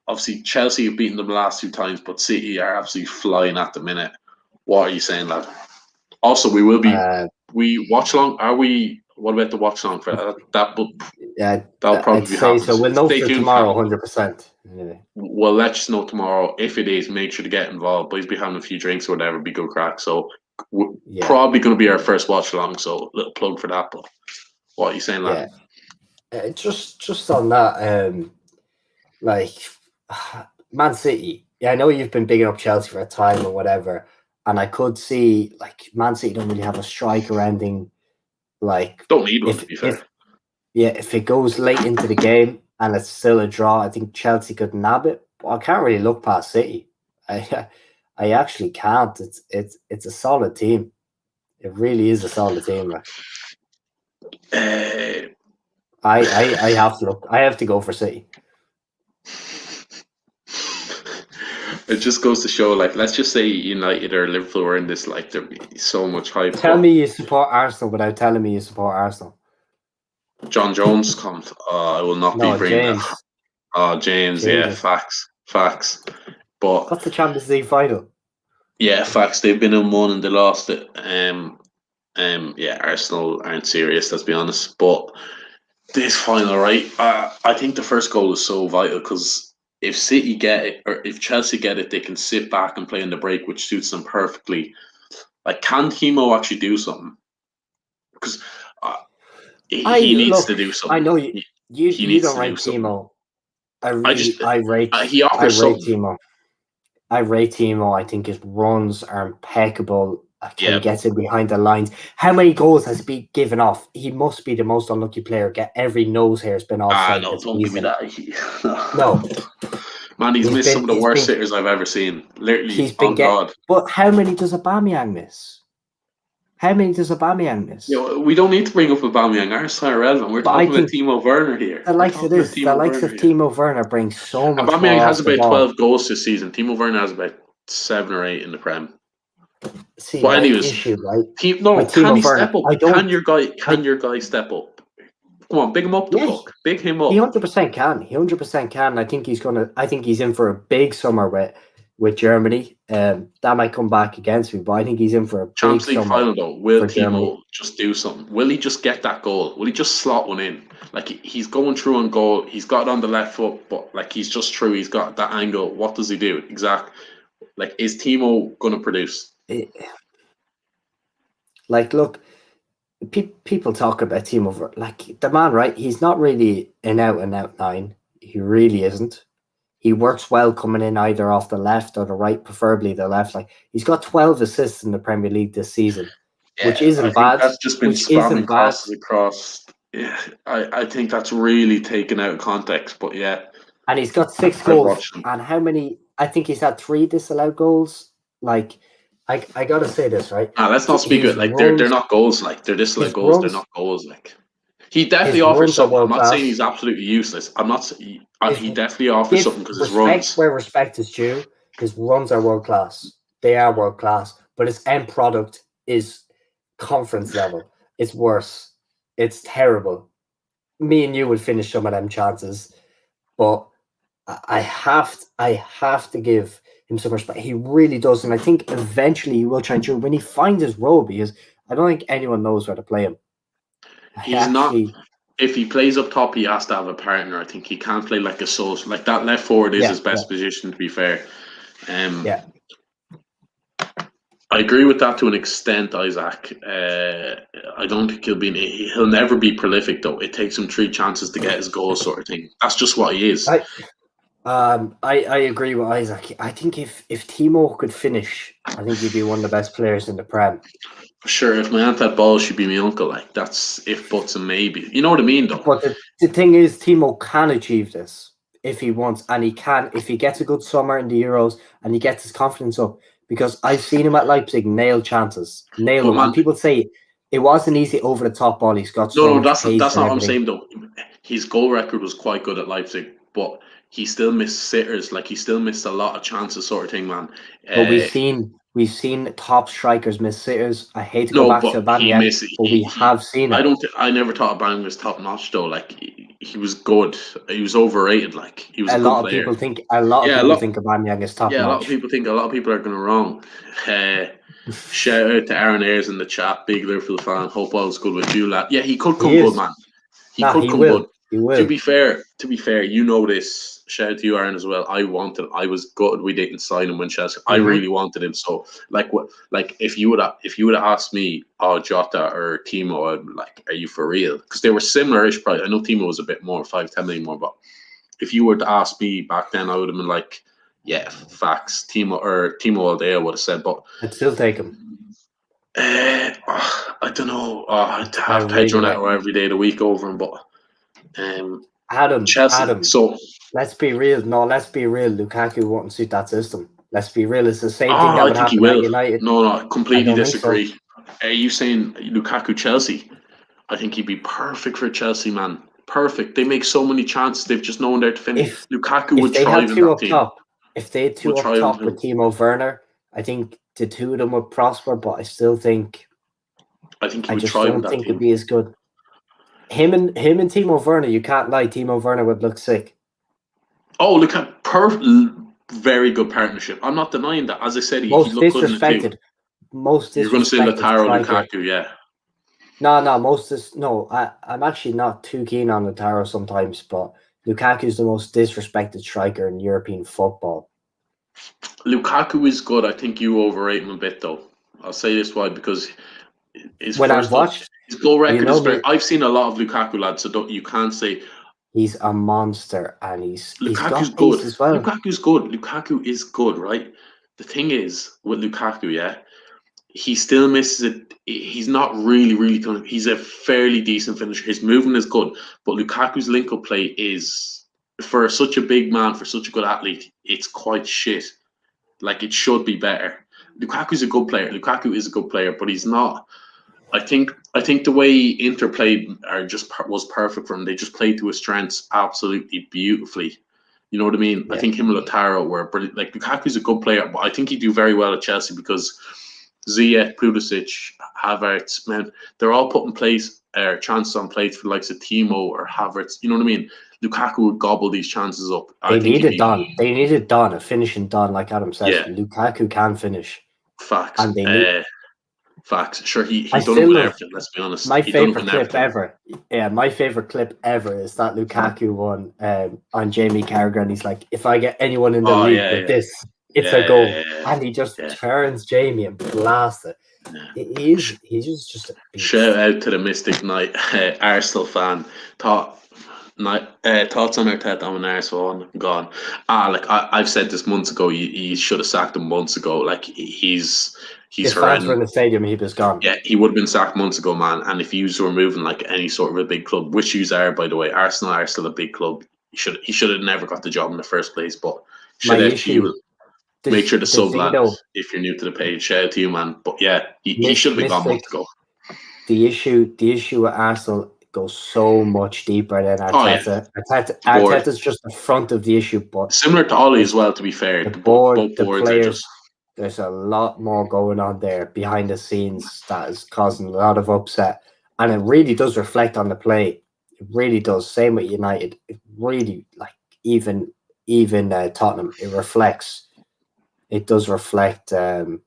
Speaker 2: Obviously, Chelsea have beaten them the last 2 times, but City are absolutely flying at the minute. What are you saying, lad? Also, we will be. We watch along. Are we? What about the watch along for that? That'll probably be happening.
Speaker 3: So we'll know for tomorrow, 100%. Yeah.
Speaker 2: We'll let you know tomorrow. If it is, make sure to get involved. Boys, be having a few drinks or whatever. Be good crack. So we're probably going to be our first watch along. So little plug for that. But what are you saying, lad?
Speaker 3: Yeah. Just on that, like Man City. Yeah, I know you've been bigging up Chelsea for a time or whatever, and I could see like Man City don't really have a striker ending. Like,
Speaker 2: don't need one, to be fair.
Speaker 3: If it goes late into the game and it's still a draw, I think Chelsea could nab it. But I can't really look past City. I actually can't. It's a solid team. It really is a solid team. Like. I have to look. I have to go for City.
Speaker 2: It just goes to show, like, let's just say United or Liverpool were in this, like, there'd be so much hype.
Speaker 3: Tell me you support Arsenal without telling me you support Arsenal.
Speaker 2: John Jones comes. I will not be bringing
Speaker 3: James.
Speaker 2: that. Oh, James, yeah, facts. But
Speaker 3: what's the Champions League final?
Speaker 2: Yeah, facts. They've been in one and they lost it. Yeah, Arsenal aren't serious, let's be honest. But this final, right? I think the first goal is so vital because if City get it, or if Chelsea get it, they can sit back and play in the break, which suits them perfectly. Like, can Timo actually do something? Because he needs to do something.
Speaker 3: I know you don't rate Timo. I rate Timo. I rate Timo. I think his runs are impeccable. He gets in behind the lines. How many goals has he given off? He must be the most unlucky player. Get every nose hair has been offside.
Speaker 2: No, don't give me that.
Speaker 3: No.
Speaker 2: Man, he's missed some of the worst sitters I've ever seen. Literally, God.
Speaker 3: But how many does Aubameyang miss?
Speaker 2: Yeah, we don't need to bring up Aubameyang. Arsenal are irrelevant. We're talking about Timo Werner here.
Speaker 3: The likes of Timo Werner brings so much.
Speaker 2: Aubameyang has about 12 goals this season. Timo Werner has about 7 or 8 in the Prem.
Speaker 3: See,
Speaker 2: but anyways,
Speaker 3: issue, right?
Speaker 2: Can he step up? Can your guy step up? Come on, big him up. Big him up.
Speaker 3: He 100% can. He 100% can. I think he's in for a big summer with Germany. That might come back against me, but I think he's in for a
Speaker 2: Champions
Speaker 3: big
Speaker 2: League
Speaker 3: summer
Speaker 2: final though. Will Timo
Speaker 3: Germany
Speaker 2: just do something? Will he just get that goal? Will he just slot one in? Like, he's going through on goal. He's got it on the left foot, but like, he's just through. He's got that angle. What does he do exactly? Like, is Timo going to produce?
Speaker 3: Like, look, people talk about Timo, like, the man, right? He's not really an out-and-out 9. He really isn't. He works well coming in either off the left or the right, preferably the left. Like, he's got 12 assists in the Premier League this season, which isn't bad.
Speaker 2: That's just been spamming crosses across. Yeah, I think that's really taken out of context, but yeah.
Speaker 3: And he's got 6 goals. And how many? I think he's had 3 disallowed goals. Like, I gotta say this, right?
Speaker 2: Let's not speak it like they're not goals. Like, they're disallowed goals. They're not goals. Like, he definitely offers something. I'm not saying he's absolutely useless. I'm not. He definitely offers something because his runs.
Speaker 3: Where respect is due, his runs are world class. They are world class, but his end product is conference level. It's worse. It's terrible. Me and you would finish some of them chances, but I have to give him some respect. He really does, and I think eventually he will try and do when he finds his role, because I don't think anyone knows where to play him.
Speaker 2: He's not. If he plays up top, he has to have a partner. I think he can't play like a social. Like, that left forward is his best position, to be fair. I agree with that to an extent, Isaac. I don't think he'll never be prolific though. It takes him 3 chances to get his goal, sort of thing. That's just what he is.
Speaker 3: I agree with Isaac. I think if Timo could finish, I think he'd be one of the best players in the Prem.
Speaker 2: Sure, if my aunt had balls, she'd be my uncle. Like, that's if, buts, and maybe. You know what I mean, though?
Speaker 3: But the thing is, Timo can achieve this if he wants, and he can if he gets a good summer in the Euros and he gets his confidence up. Because I've seen him at Leipzig nail chances, nail
Speaker 2: But
Speaker 3: them,
Speaker 2: man,
Speaker 3: and people say it wasn't easy over the top ball. He's got so
Speaker 2: no,
Speaker 3: much pace
Speaker 2: that's
Speaker 3: and
Speaker 2: not what I'm
Speaker 3: everything.
Speaker 2: saying, though. His goal record was quite good at Leipzig, but he still missed sitters. Like, he still missed a lot of chances, sort of thing, man.
Speaker 3: But we've seen top strikers miss sitters. I hate to go
Speaker 2: No,
Speaker 3: back
Speaker 2: but
Speaker 3: to
Speaker 2: he
Speaker 3: Aubameyang,
Speaker 2: missed.
Speaker 3: but we have seen
Speaker 2: I
Speaker 3: it.
Speaker 2: don't. I never thought Aubameyang was top notch, though. Like, he was good. He was overrated. Like, he was a good player.
Speaker 3: A lot of
Speaker 2: Yeah,
Speaker 3: people think Aubameyang is top
Speaker 2: yeah, a lot of
Speaker 3: notch.
Speaker 2: people think. A lot of people are going wrong. Shout out to Aaron Ayres in the chat, big Liverpool fan. Hope all's good with you, lad. Yeah, he could come
Speaker 3: He
Speaker 2: good,
Speaker 3: is.
Speaker 2: man. He
Speaker 3: Nah,
Speaker 2: could
Speaker 3: he
Speaker 2: come
Speaker 3: will.
Speaker 2: good.
Speaker 3: He
Speaker 2: To
Speaker 3: will.
Speaker 2: be fair, you know this. Shout out to you, Aaron, as well. I was good. We didn't sign him when Chelsea. I really wanted him. So, like if you would have asked me, oh, Jota or Timo, I'd be like, are you for real? Because they were similar-ish price. I know Timo was a bit more, 5-10 million more, but if you were to ask me back then, I would have been like, yeah, facts. Timo all day, I would have said, but
Speaker 3: I'd still take him.
Speaker 2: I don't know. I'd have
Speaker 3: really
Speaker 2: Pedro
Speaker 3: like
Speaker 2: Neto every day of the week over him, but Chelsea.
Speaker 3: Adam.
Speaker 2: So
Speaker 3: Let's be real. No, let's be real. Lukaku won't suit that system. Let's be real. It's the same thing that
Speaker 2: I
Speaker 3: would
Speaker 2: think he
Speaker 3: happen at
Speaker 2: will.
Speaker 3: United.
Speaker 2: No, I
Speaker 3: I
Speaker 2: completely
Speaker 3: don't think so.
Speaker 2: disagree. Are you saying Lukaku Chelsea? I think he'd be perfect for Chelsea, man. Perfect. They make so many chances. They've just no one there to finish.
Speaker 3: If
Speaker 2: Lukaku would
Speaker 3: they had
Speaker 2: thrive in
Speaker 3: two
Speaker 2: that
Speaker 3: up
Speaker 2: team.
Speaker 3: top, if they had two
Speaker 2: Would
Speaker 3: up
Speaker 2: thrive
Speaker 3: top
Speaker 2: in
Speaker 3: with
Speaker 2: him.
Speaker 3: Timo Werner, I think the two of them would prosper. But I still think
Speaker 2: I think he
Speaker 3: I
Speaker 2: would
Speaker 3: just
Speaker 2: thrive in
Speaker 3: don't
Speaker 2: that
Speaker 3: think
Speaker 2: team.
Speaker 3: it'd be as good. Him and Timo Werner, you can't lie. Timo Werner would look sick.
Speaker 2: Oh, look at very good partnership. I'm not denying that. As I said, he
Speaker 3: Most
Speaker 2: looked good in the two.
Speaker 3: disrespected. Most
Speaker 2: You're going to say
Speaker 3: disrespected
Speaker 2: Lautaro
Speaker 3: striker.
Speaker 2: Lukaku, yeah.
Speaker 3: No. I'm actually not too keen on Lautaro sometimes, but Lukaku is the most disrespected striker in European football.
Speaker 2: Lukaku is good. I think you overrate him a bit, though. I'll say this why, because his goal record is very. I've seen a lot of Lukaku lads, so you can't say
Speaker 3: he's a monster, and he's
Speaker 2: Lukaku's
Speaker 3: got
Speaker 2: good.
Speaker 3: pace as well.
Speaker 2: Lukaku's good. Lukaku is good, right? The thing is with Lukaku, yeah, he still misses it. He's not really good. He's a fairly decent finisher. His movement is good, but Lukaku's link-up play is, for such a big man, for such a good athlete, it's quite shit. Like, it should be better. Lukaku's a good player. Lukaku is a good player, but he's not. I think the way Inter played was perfect for him. They just played to his strengths absolutely beautifully. You know what I mean? Yeah. I think him and Lautaro were brilliant. Like, Lukaku's a good player, but I think he'd do very well at Chelsea because Ziyech, Pulisic, Havertz, man, they're all putting chances on plates for the likes of Timo or Havertz. You know what I mean? Lukaku would gobble these chances up.
Speaker 3: They needed Don, a finishing Don, like Adam says.
Speaker 2: Yeah.
Speaker 3: Lukaku can finish.
Speaker 2: Facts.
Speaker 3: And they need
Speaker 2: facts. Sure, he done it with everything, let's be honest.
Speaker 3: My favorite clip ever. Yeah, my favorite clip ever is that Lukaku one on Jamie Carragher, and he's like, if I get anyone in the league with this, it's a goal. And he just turns Jamie and blasts it. He's just a beast.
Speaker 2: Shout out to the Mystic Knight, Arsenal fan. Thoughts on Arteta? I'm an Arsenal. I'm gone. I've said this months ago. You should have sacked him months ago. Like, he's
Speaker 3: if fans were in the stadium, he was gone.
Speaker 2: Yeah, he would have been sacked months ago, man. And if you were moving like any sort of a big club, which you are, by the way, Arsenal are still a big club. He should have never got the job in the first place. But shout out to you. Make sure to sub, lads, if you're new to the page. Shout out to you, man. But yeah, he should have been gone months ago.
Speaker 3: The issue with Arsenal goes so much deeper than Arteta. Arteta's just the front of the issue, but
Speaker 2: similar to Ole as well. To be fair,
Speaker 3: the players. There's a lot more going on there behind the scenes that is causing a lot of upset, and it really does reflect on the play. It really does. Same with United. It really, like, even Tottenham. It reflects. It does reflect. It's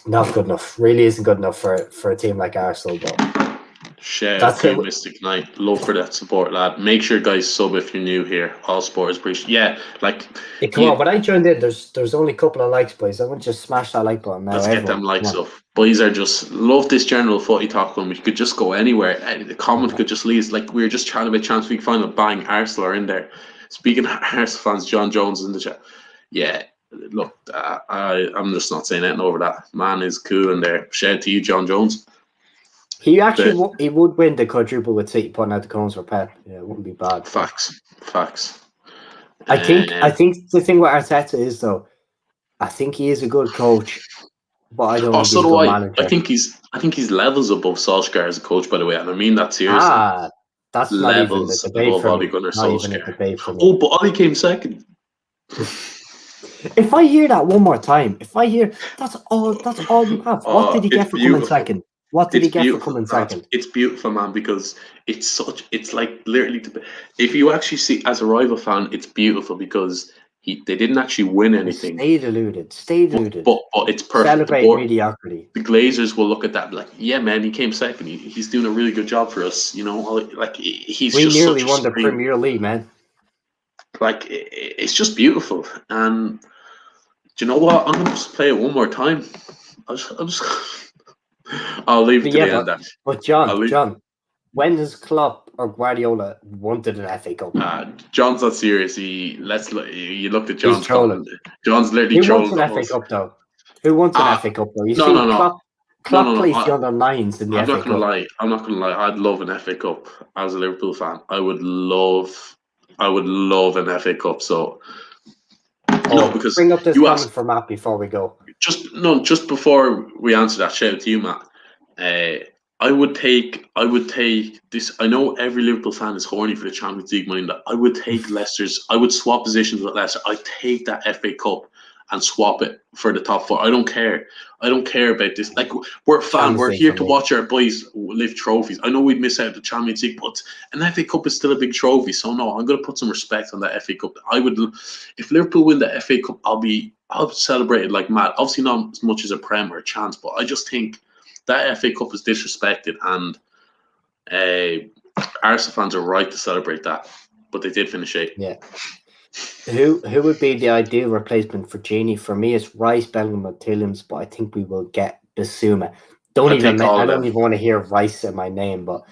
Speaker 3: not good enough. Really isn't good enough for a team like Arsenal. But
Speaker 2: that's it. Mystic Knight. Love for that support, lad. Make sure, guys, sub if you're new here. All sports appreciate. Yeah, like.
Speaker 3: Come on, when I joined in, there's only a couple of likes, boys. I want to just smash that like button now.
Speaker 2: Let's get them likes up. Boys are just love this general footy talk when we could just go anywhere. The comment could just leave. Like, we were just chatting about chance we could find a bang. Arsenal are in there. Speaking of Arsenal fans, John Jones in the chat. Yeah, look, I'm just not saying anything over that. Man is cool in there. Shout out to you, John Jones.
Speaker 3: He actually he would win the quadruple with City putting out the cones for Pep. Yeah, it wouldn't be bad.
Speaker 2: Facts.
Speaker 3: I think the thing with Arteta is though, I think he is a good coach, but I don't think he's a good manager.
Speaker 2: I think he's levels above Solskjaer as a coach, by the way, and I mean that seriously.
Speaker 3: That's
Speaker 2: levels
Speaker 3: not even a debate for me.
Speaker 2: Not even a debate
Speaker 3: for me.
Speaker 2: Oh, but Ollie came second.
Speaker 3: If I hear that one more time, that's all you have. What did he get for coming second? What did he get for coming second?
Speaker 2: It's beautiful, man, because it's like literally. If you actually see as a rival fan, it's beautiful because they didn't actually win anything.
Speaker 3: Stay deluded.
Speaker 2: But it's perfect.
Speaker 3: Celebrate mediocrity.
Speaker 2: The Glazers will look at that like, yeah, man, he came second. He's doing a really good job for us. You know, like we
Speaker 3: nearly won the Premier League, man.
Speaker 2: Like it's just beautiful. And do you know what? I'm gonna just play it one more time. I'll leave it to the end.
Speaker 3: But John, when has Klopp or Guardiola wanted an FA Cup?
Speaker 2: John's not serious. You looked at John's
Speaker 3: trolling.
Speaker 2: John's literally trolling.
Speaker 3: Who wants an FA Cup though? Who wants an FA Cup though?
Speaker 2: No.
Speaker 3: Klopp plays the under nines in the FA Cup.
Speaker 2: I'm not gonna lie. I'd love an FA Cup as a Liverpool fan. I would love an FA Cup. So because
Speaker 3: bring up this comment for Matt before we go.
Speaker 2: Just before we answer that, shout out to you, Matt. I would take this. I know every Liverpool fan is horny for the Champions League money. I would take Leicester's. I would swap positions with Leicester. I'd take that FA Cup and swap it for the top four. I don't care about this. Like, we're a fan. We're here to watch our boys lift trophies. I know we'd miss out the Champions League, but an FA Cup is still a big trophy. So no, I'm going to put some respect on that FA Cup. If Liverpool win the FA Cup, I'll celebrate it like mad. Obviously not as much as a Prem or a chance, but I just think that FA Cup is disrespected, and Arsenal fans are right to celebrate that. But they did finish 8th.
Speaker 3: Yeah. Who would be the ideal replacement for Genie? For me, it's Rice, Bellingham, and Tillms, but I think we will get Bissouma. I don't even want to hear Rice in my name, but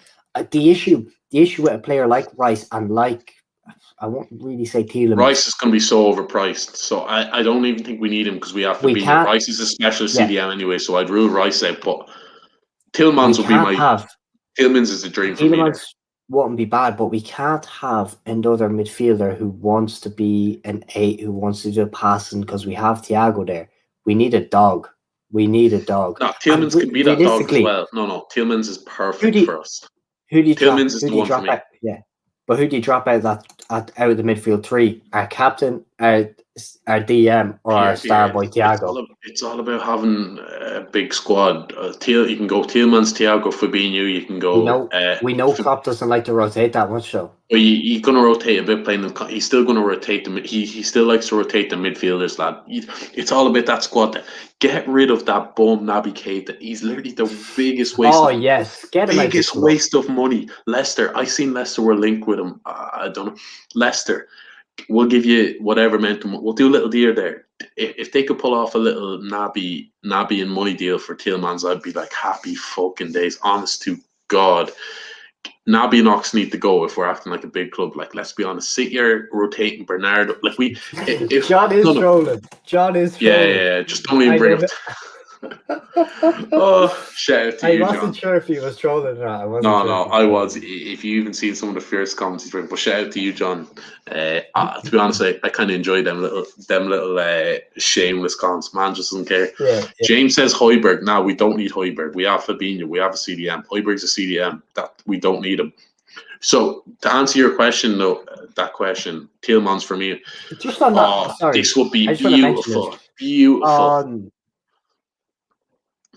Speaker 3: the issue with a player like Rice and I won't really say Tillms.
Speaker 2: Rice is going to be so overpriced, so I don't even think we need him because we have to be. Rice is a specialist CDM anyway, so I'd rule Rice out. But Tillmans will be Tillmans is a dream for me.
Speaker 3: Wouldn't be bad, but we can't have another midfielder who wants to be an 8, who wants to do passing, because we have Thiago there. We need a dog. No,
Speaker 2: Tillmans can be that dog as well. No, Tillmans is perfect for us. Tillmans is the one for me.
Speaker 3: Yeah, but who do you drop out of the midfield 3? Our captain, our DM, or our star boy Thiago?
Speaker 2: It's all about having a big squad. You can go Tillmans, Thiago, Fabinho. You can go.
Speaker 3: We know Klopp doesn't like to rotate that much, though.
Speaker 2: Well, you're going to rotate a bit playing them. He's still going to rotate them. He still likes to rotate the midfielders, lad. It's all about that squad. Get rid of that bum Naby Keita. He's literally the biggest waste.
Speaker 3: Oh yes, get him.
Speaker 2: Biggest waste of money. Leicester. I seen Leicester were linked with him. I don't know. Leicester. We'll give you whatever momentum. We'll do a little deal there. If they could pull off a little Naby and money deal for Tillmans, I'd be like happy fucking days. Honest to God. Naby and Ox need to go if we're acting like a big club. Like, let's be honest. Sit here rotating Bernardo. Like
Speaker 3: John is trolling.
Speaker 2: Yeah. Just don't even bring up. Oh, shout out to you, John.
Speaker 3: I wasn't sure if he was trolling or not.
Speaker 2: No, I was. If you even seen some of the first comments he's written, but shout out to you, John. To be honest, I kind of enjoy them little shameless comments. Man just doesn't care. Yeah. James says Højbjerg. No, we don't need Højbjerg. We have Fabinho. We have a CDM. Højbjerg's a CDM. That we don't need him. So to answer your question, though, that question, Tillmans for me.
Speaker 3: Just on that. Sorry,
Speaker 2: this would be beautiful.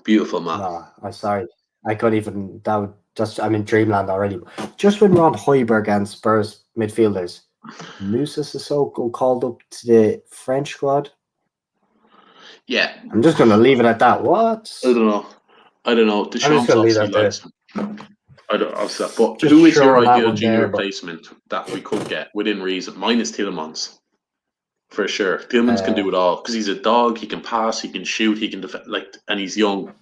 Speaker 2: Beautiful, man.
Speaker 3: No, I'm sorry. I couldn't even. That would just. I'm in dreamland already. Just when we're on Højbjerg and Spurs midfielders, Moussa Sissoko called up to the French squad.
Speaker 2: Yeah,
Speaker 3: I'm just going to leave it at that. What?
Speaker 2: I don't know. Deschamps obviously likes him. I don't upset. But
Speaker 3: just
Speaker 2: who is your ideal junior replacement that we could get within reason? Mine is Tillmans. For sure. Tillmans can do it all because he's a dog. He can pass, he can shoot, he can defend, and he's young.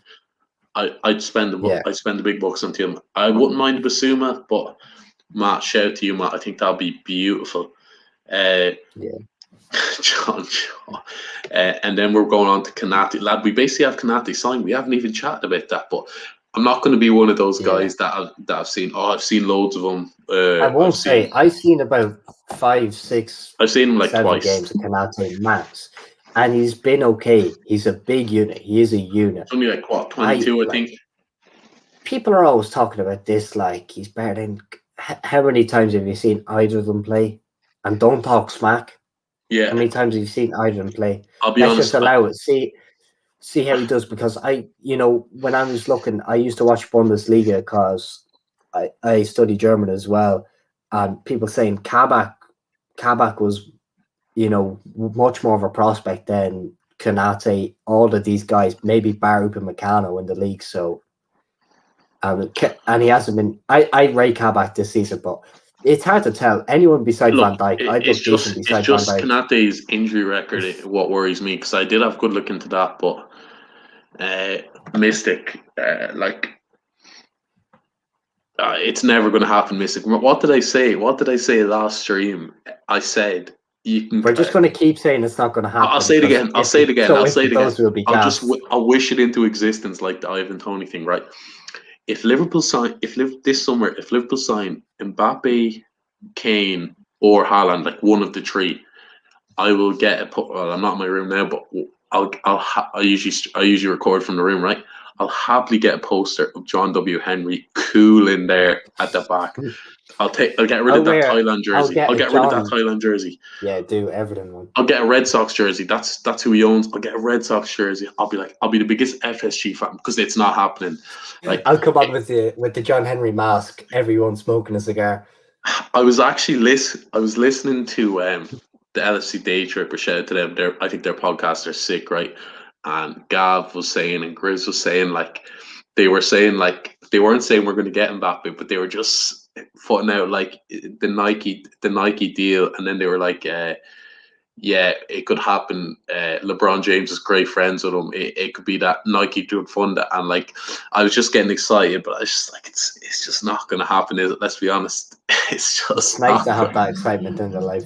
Speaker 2: I'd spend the big bucks on Tillmans. I wouldn't mind Bissouma, but Matt, shout out to you, Matt. I think that'll be beautiful.
Speaker 3: Yeah.
Speaker 2: John Shaw. And then we're going on to Kanate. Lad, we basically have Kanate signed. We haven't even chatted about that, but I'm not going to be one of those guys that I've seen. Oh, I've seen loads of them.
Speaker 3: I won't say. I've seen about 5, 6.
Speaker 2: I've seen him like
Speaker 3: 7
Speaker 2: twice.
Speaker 3: games of Kanate max, and he's been okay. He's a big unit. He is a unit.
Speaker 2: It's only like what 22, I think.
Speaker 3: People are always talking about this, like he's better than. How many times have you seen either of them play? And don't talk smack.
Speaker 2: Yeah.
Speaker 3: How many times have you seen either of them play?
Speaker 2: I'll be
Speaker 3: Let's
Speaker 2: honest.
Speaker 3: just allow it. See how he does, because when I was looking, I used to watch Bundesliga because I study German as well, and people saying Kabak was, much more of a prospect than Konate, all of these guys, maybe Baruch and Meccano in the league. So, and he hasn't been. I rate Kabak this season, but it's hard to tell. Anyone beside Van Dijk,
Speaker 2: it's just Konate's injury record what worries me, because I did have good look into that, but Mystic, it's never going to happen. Mystic. What did I say? What did I say last stream? I said you can.
Speaker 3: We're just going to keep saying it's not going to happen.
Speaker 2: I'll say it again. I'll say it again.
Speaker 3: I'll
Speaker 2: wish it into existence, like the Ivan Toney thing, right? If Liverpool sign Mbappe, Kane, or Haaland, like one of the three, I will get well, I'm not in my room now, but I usually record from the room, right? I'll happily get a poster of John W. Henry cool in there at the back. I'll get rid of that Thailand jersey. I'll get rid of that Thailand jersey.
Speaker 3: Yeah, do Everton one.
Speaker 2: I'll get a Red Sox jersey. That's who he owns. I'll get a Red Sox jersey. I'll be the biggest FSG fan, because it's not happening. Like,
Speaker 3: I'll come on with the John Henry mask. Everyone smoking a cigar.
Speaker 2: I was listening to the LFC Day Tripper. Shout out to them. I think their podcasts are sick, right? And Gav was saying, and Grizz was saying, like, they weren't saying we're going to get Mbappe, but they were just putting out like the Nike deal, and then they were like, yeah, it could happen. LeBron James is great friends with him. It could be that Nike could fund it, and like, I was just getting excited, but I was just like, it's just not going to happen, is it? Let's be honest. It's just
Speaker 3: nice to have that excitement in their life.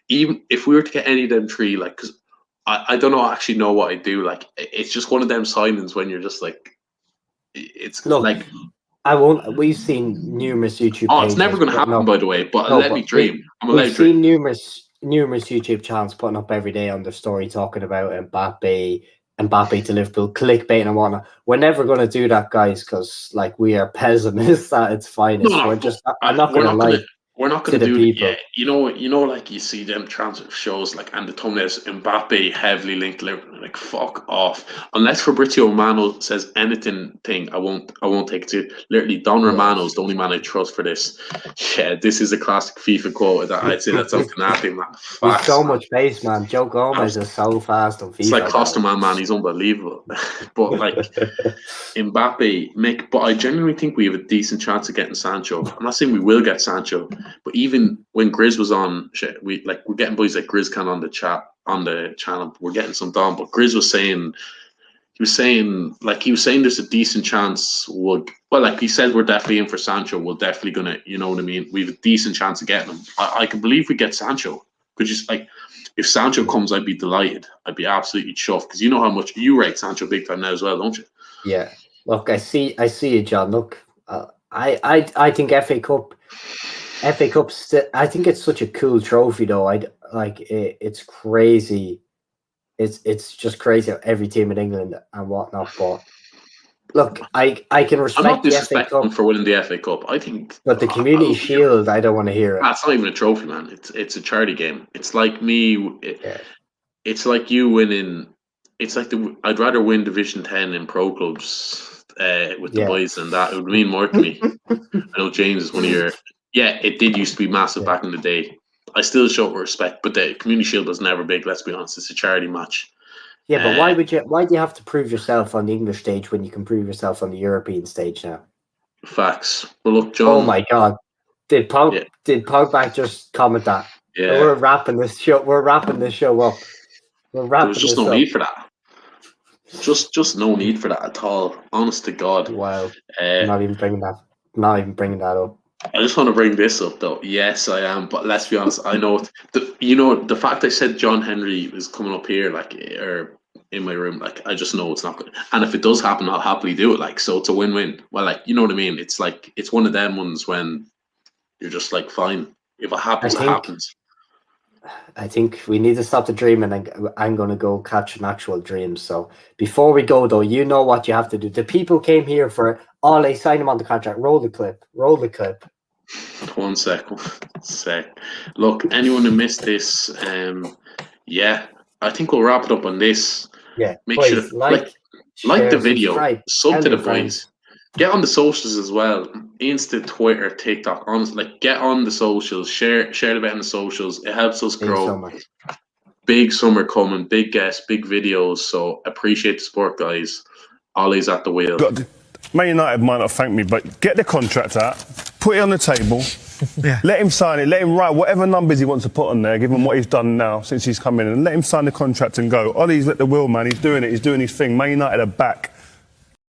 Speaker 2: Even if we were to get any of them three, like, because I don't actually know what I do. Like, it's just one of them signings when you're just like, it's like.
Speaker 3: I won't. We've seen numerous YouTube.
Speaker 2: Oh, it's never going to happen, by the way. But let me dream.
Speaker 3: We've seen numerous YouTube channels putting up every day on their story talking about Mbappe to Liverpool, clickbait and whatnot. We're never going to do that, guys, because like we are pessimists at its finest. I'm not going to lie.
Speaker 2: We're not going to do it. Yeah, you know, like you see them transfer shows, like, and the thumbnails, Mbappe heavily linked to Liverpool. Like, fuck off. Unless Fabrizio Romano says anything, I won't take it to. Literally, Don Romano's the only man I trust for this. Yeah, this is a classic FIFA quote. That I'd say that's on Canati, man.
Speaker 3: He's so much pace, man. Joe Gomez is so fast on FIFA.
Speaker 2: It's like Klosterman, man. He's unbelievable. But like Mbappe, but I genuinely think we have a decent chance of getting Sancho. I'm not saying we will get Sancho. But even when Grizz was on, we're getting boys like Grizz Can on the channel. We're getting some down. But Grizz was saying there's a decent chance like he said, we're definitely in for Sancho. We're definitely gonna, you know what I mean? We have a decent chance of getting him. I can believe we get Sancho. Could just like, if Sancho comes, I'd be delighted. I'd be absolutely chuffed, because you know how much you rate Sancho big time now as well, don't you?
Speaker 3: Yeah. Look, I see you, John. Look, I think FA Cup. I think it's such a cool trophy, though. It's crazy. It's just crazy how every team in England and whatnot. But look, I can respect.
Speaker 2: I'm not disrespecting them for winning the FA Cup. I think,
Speaker 3: but the Community Shield, I don't want to hear it.
Speaker 2: That's not even a trophy, man. It's a charity game. It's like me. It's like you winning. It's like I'd rather win Division 10 in pro clubs with the boys than that. It would mean more to me. I know James is one of your. Yeah, it did used to be massive back in the day. I still show respect, but the Community Shield was never big. Let's be honest; it's a charity match.
Speaker 3: Yeah, but why do you have to prove yourself on the English stage when you can prove yourself on the European stage now?
Speaker 2: Facts. Well, look, John.
Speaker 3: Oh my God, did Pogba just comment that?
Speaker 2: Yeah,
Speaker 3: we're wrapping this show. We're wrapping this show up.
Speaker 2: There's just no need for that. Just no need for that at all. Honest to God.
Speaker 3: Wow. Not even bringing that up.
Speaker 2: I just want to bring this up, though. Yes, I am, but let's be honest. I know the fact I said John Henry is coming up here, like, or in my room, like, I just know it's not good. And if it does happen, I'll happily do it. Like, so it's a win-win. Well, like, you know what I mean? It's like it's one of them ones when you're just like, fine. If it happens, it happens.
Speaker 3: I think we need to stop the dreaming, and I'm going to go catch an actual dream. So before we go, though, you know what you have to do. The people came here for Ole, sign him on the contract. Roll the clip. Roll the clip.
Speaker 2: 1 sec. Look, anyone who missed this, yeah, I think we'll wrap it up on this.
Speaker 3: Yeah,
Speaker 2: make
Speaker 3: boys,
Speaker 2: sure
Speaker 3: like
Speaker 2: the video,
Speaker 3: subscribe,
Speaker 2: sub to the
Speaker 3: friends.
Speaker 2: boys. Get on the socials as well. Insta, Twitter, TikTok. Honestly, like, get on the socials. Share the bit on the socials. It helps us grow.
Speaker 3: So much.
Speaker 2: Big summer coming. Big guests. Big videos. So appreciate the support, guys. Ollie's at the wheel.
Speaker 1: Man United might not thank me, but get the contract out, put it on the table, let him sign it, let him write whatever numbers he wants to put on there, give him what he's done now since he's come in, and let him sign the contract and go. Ollie's at the wheel, man. He's doing it. He's doing his thing. Man United are back.